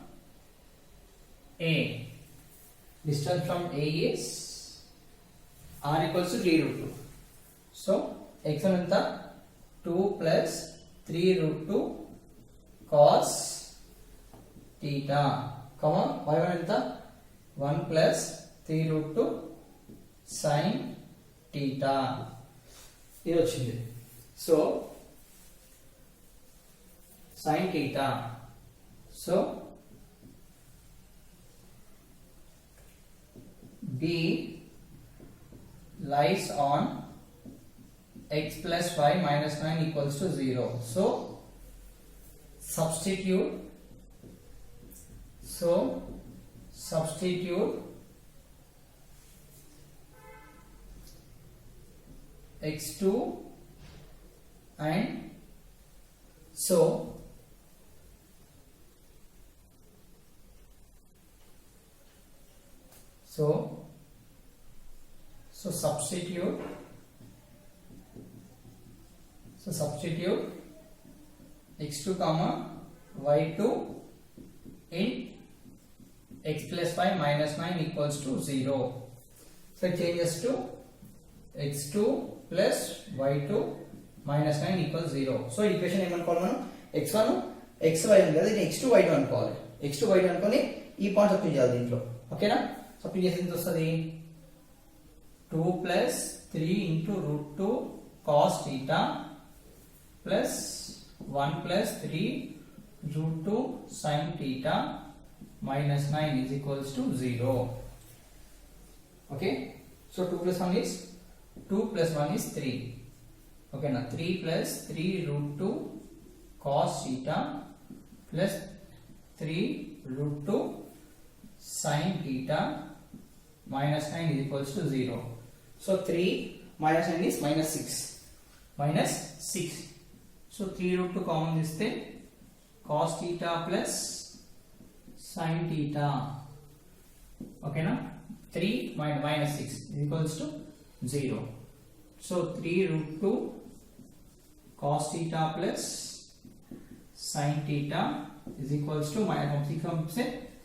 A. Distance from A is r equals to 3 root 2. So x anta 2 plus 3 root 2 cos theta, comma y anta 1 plus 3 root 2 sin theta. ఇది వచ్చింది so sin theta so B lies on x plus y minus 9 equals to 0 so substitute x2 and so substitute x2 comma y2 in x plus y minus 9 equals to 0 so it changes to x2 plus y2 minus 9 equals 0 so equation ఏమనుకోవాలి మనం x1 xy ఉంది కదా ఇది x2 y2 అనుకోవాలి x2 y2 అనుకొని ఈ point substitute చేయాలి దీంట్లో ఓకేనా సబ్స్టిట్యూట్ చేస్తే ఎంత వస్తుంది 2 plus 3 into root 2 cos theta plus 1 plus 3 root 2 sin theta minus 9 is equals to 0 okay so 2 plus 1 is 2 plus 1 is 3 okay now 3 plus 3 root 2 cos theta plus 3 root 2 sin theta minus 9 is equals to 0 so 3 minus 9 is minus 6 so 3 root 2 common is the cos theta plus sin theta okay now 3 minus 6 is equals to 0 so 3 root 2 cos theta plus sin theta is equals to minus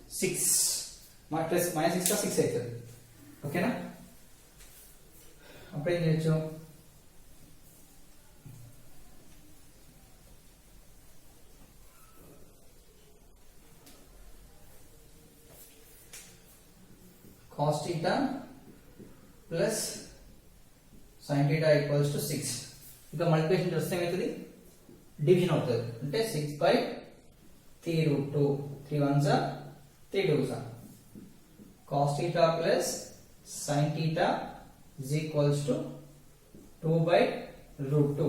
6 minus 6 का 6 అవుతుంది ఓకేనా అప్పుడు ఏం చేయొచ్చు cos theta plus sin theta equals to 6 ఇక multiplication చేస్తే ఏమవుతుంది division అవుతుంది అంటే 6 by 3 root 2 3 ones are 3 twos are cos theta plus sin theta is equals to 2 by root 2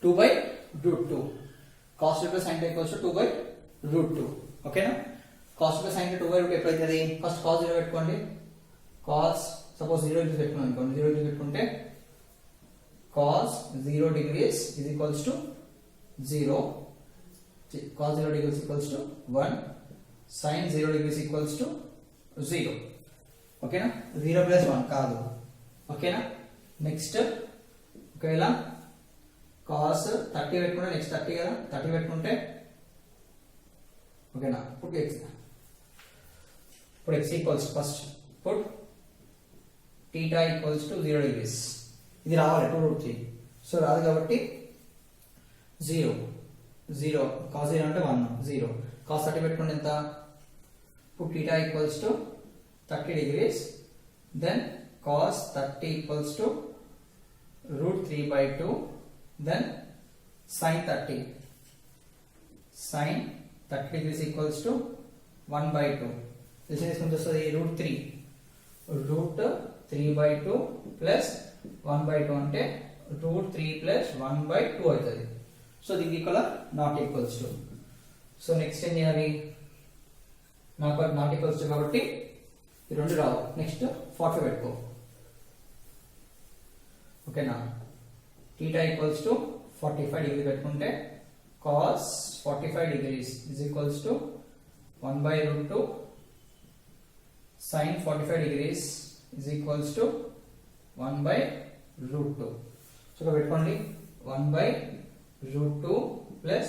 2 by root 2 cos theta plus sin theta equals to 2 by root 2 ఓకేనా cos theta sin theta 2 by root ఎప్పుడైతుంది first cos 0 పెట్టుకోండి cos suppose 0 degree పెట్టుకున్నాం అనుకోండి 0 degree పెట్టుకుంటే cos 0 degrees is equals to 0 cos 0 degrees equals to 1 sin 0 degrees equals to 0 ఓకేనా 0 plus 1 కాదు ఓకేనా next ఒకవేళ cos 30 పెట్టుకుంటే నెక్స్ట్ 30 కదా 30 పెట్టుకుంటే ఓకేనా ఇప్పుడు x equals first put theta equals to 0 degrees ఇది రావాలి 2 root 3 సో రాదు కాబట్టి 0 cos 0 అంటే 1 0 cos 30 పెట్టుకుంటే ఎంత put theta equals to 30 degrees then cos 30 equals to root 3 by 2 then sin 30 degrees equals to 1 by 2 this is going to say root 3 by 2 plus 1 by 2 అంటే root 3 plus 1 by 2 అవుతుంది so దీనికి equal not equals to so next ఏం చేయాలి నాకు not equals to కాబట్టి ఈ రెండు రావు next 45 పెట్టుకో ఓకేనా theta equals to 45 degree పెట్టుకుంటే cos 45 degrees is equals to 1 by root 2 sin 45 degrees is equals to 1 by root 2. So పెట్టుకోండి 1 by root 2 plus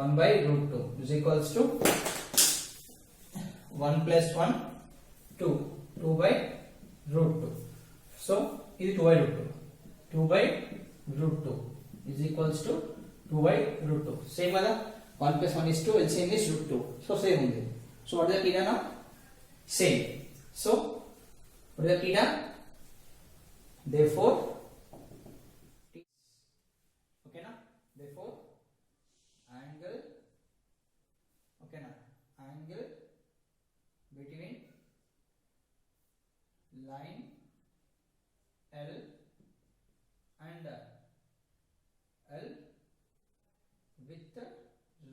1 by root 2 is equals to 1 plus 1 2 2 by root 2. So ఇది 2 by root 2 2 by root 2 is equals to 2 by root 2. Same కదా 1 plus 1 is 2, LCM is root 2. So same ఉంది. So what is the theta now? Same. So what is the theta? Therefore, okay na? Therefore, angle, okay na? Angle between line L and L with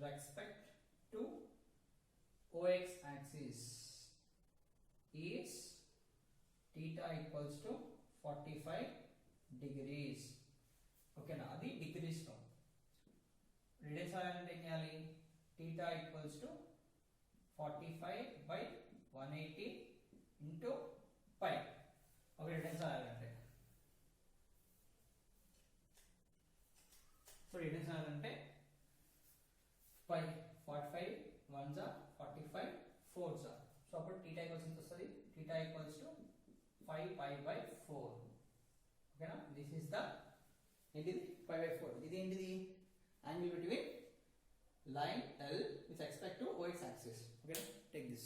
respect to OX axis is theta equals to 45 degrees. Okay na, adi degrees lo radians alanటే ఏం చేయాలి, theta equals to 45 by 180 into pi. ఒక radians alanటే so radians alanటే pi 45 1s are 45 4s are. So అప్పుడు theta equals ఎంత వస్తుంది, theta equals to 5 pi by 4. ఓకేనా, this is the ఏంటిది 5 by 4. ఇది ఏంటిది, angle between line L with respect to OX axis. Okay, take this.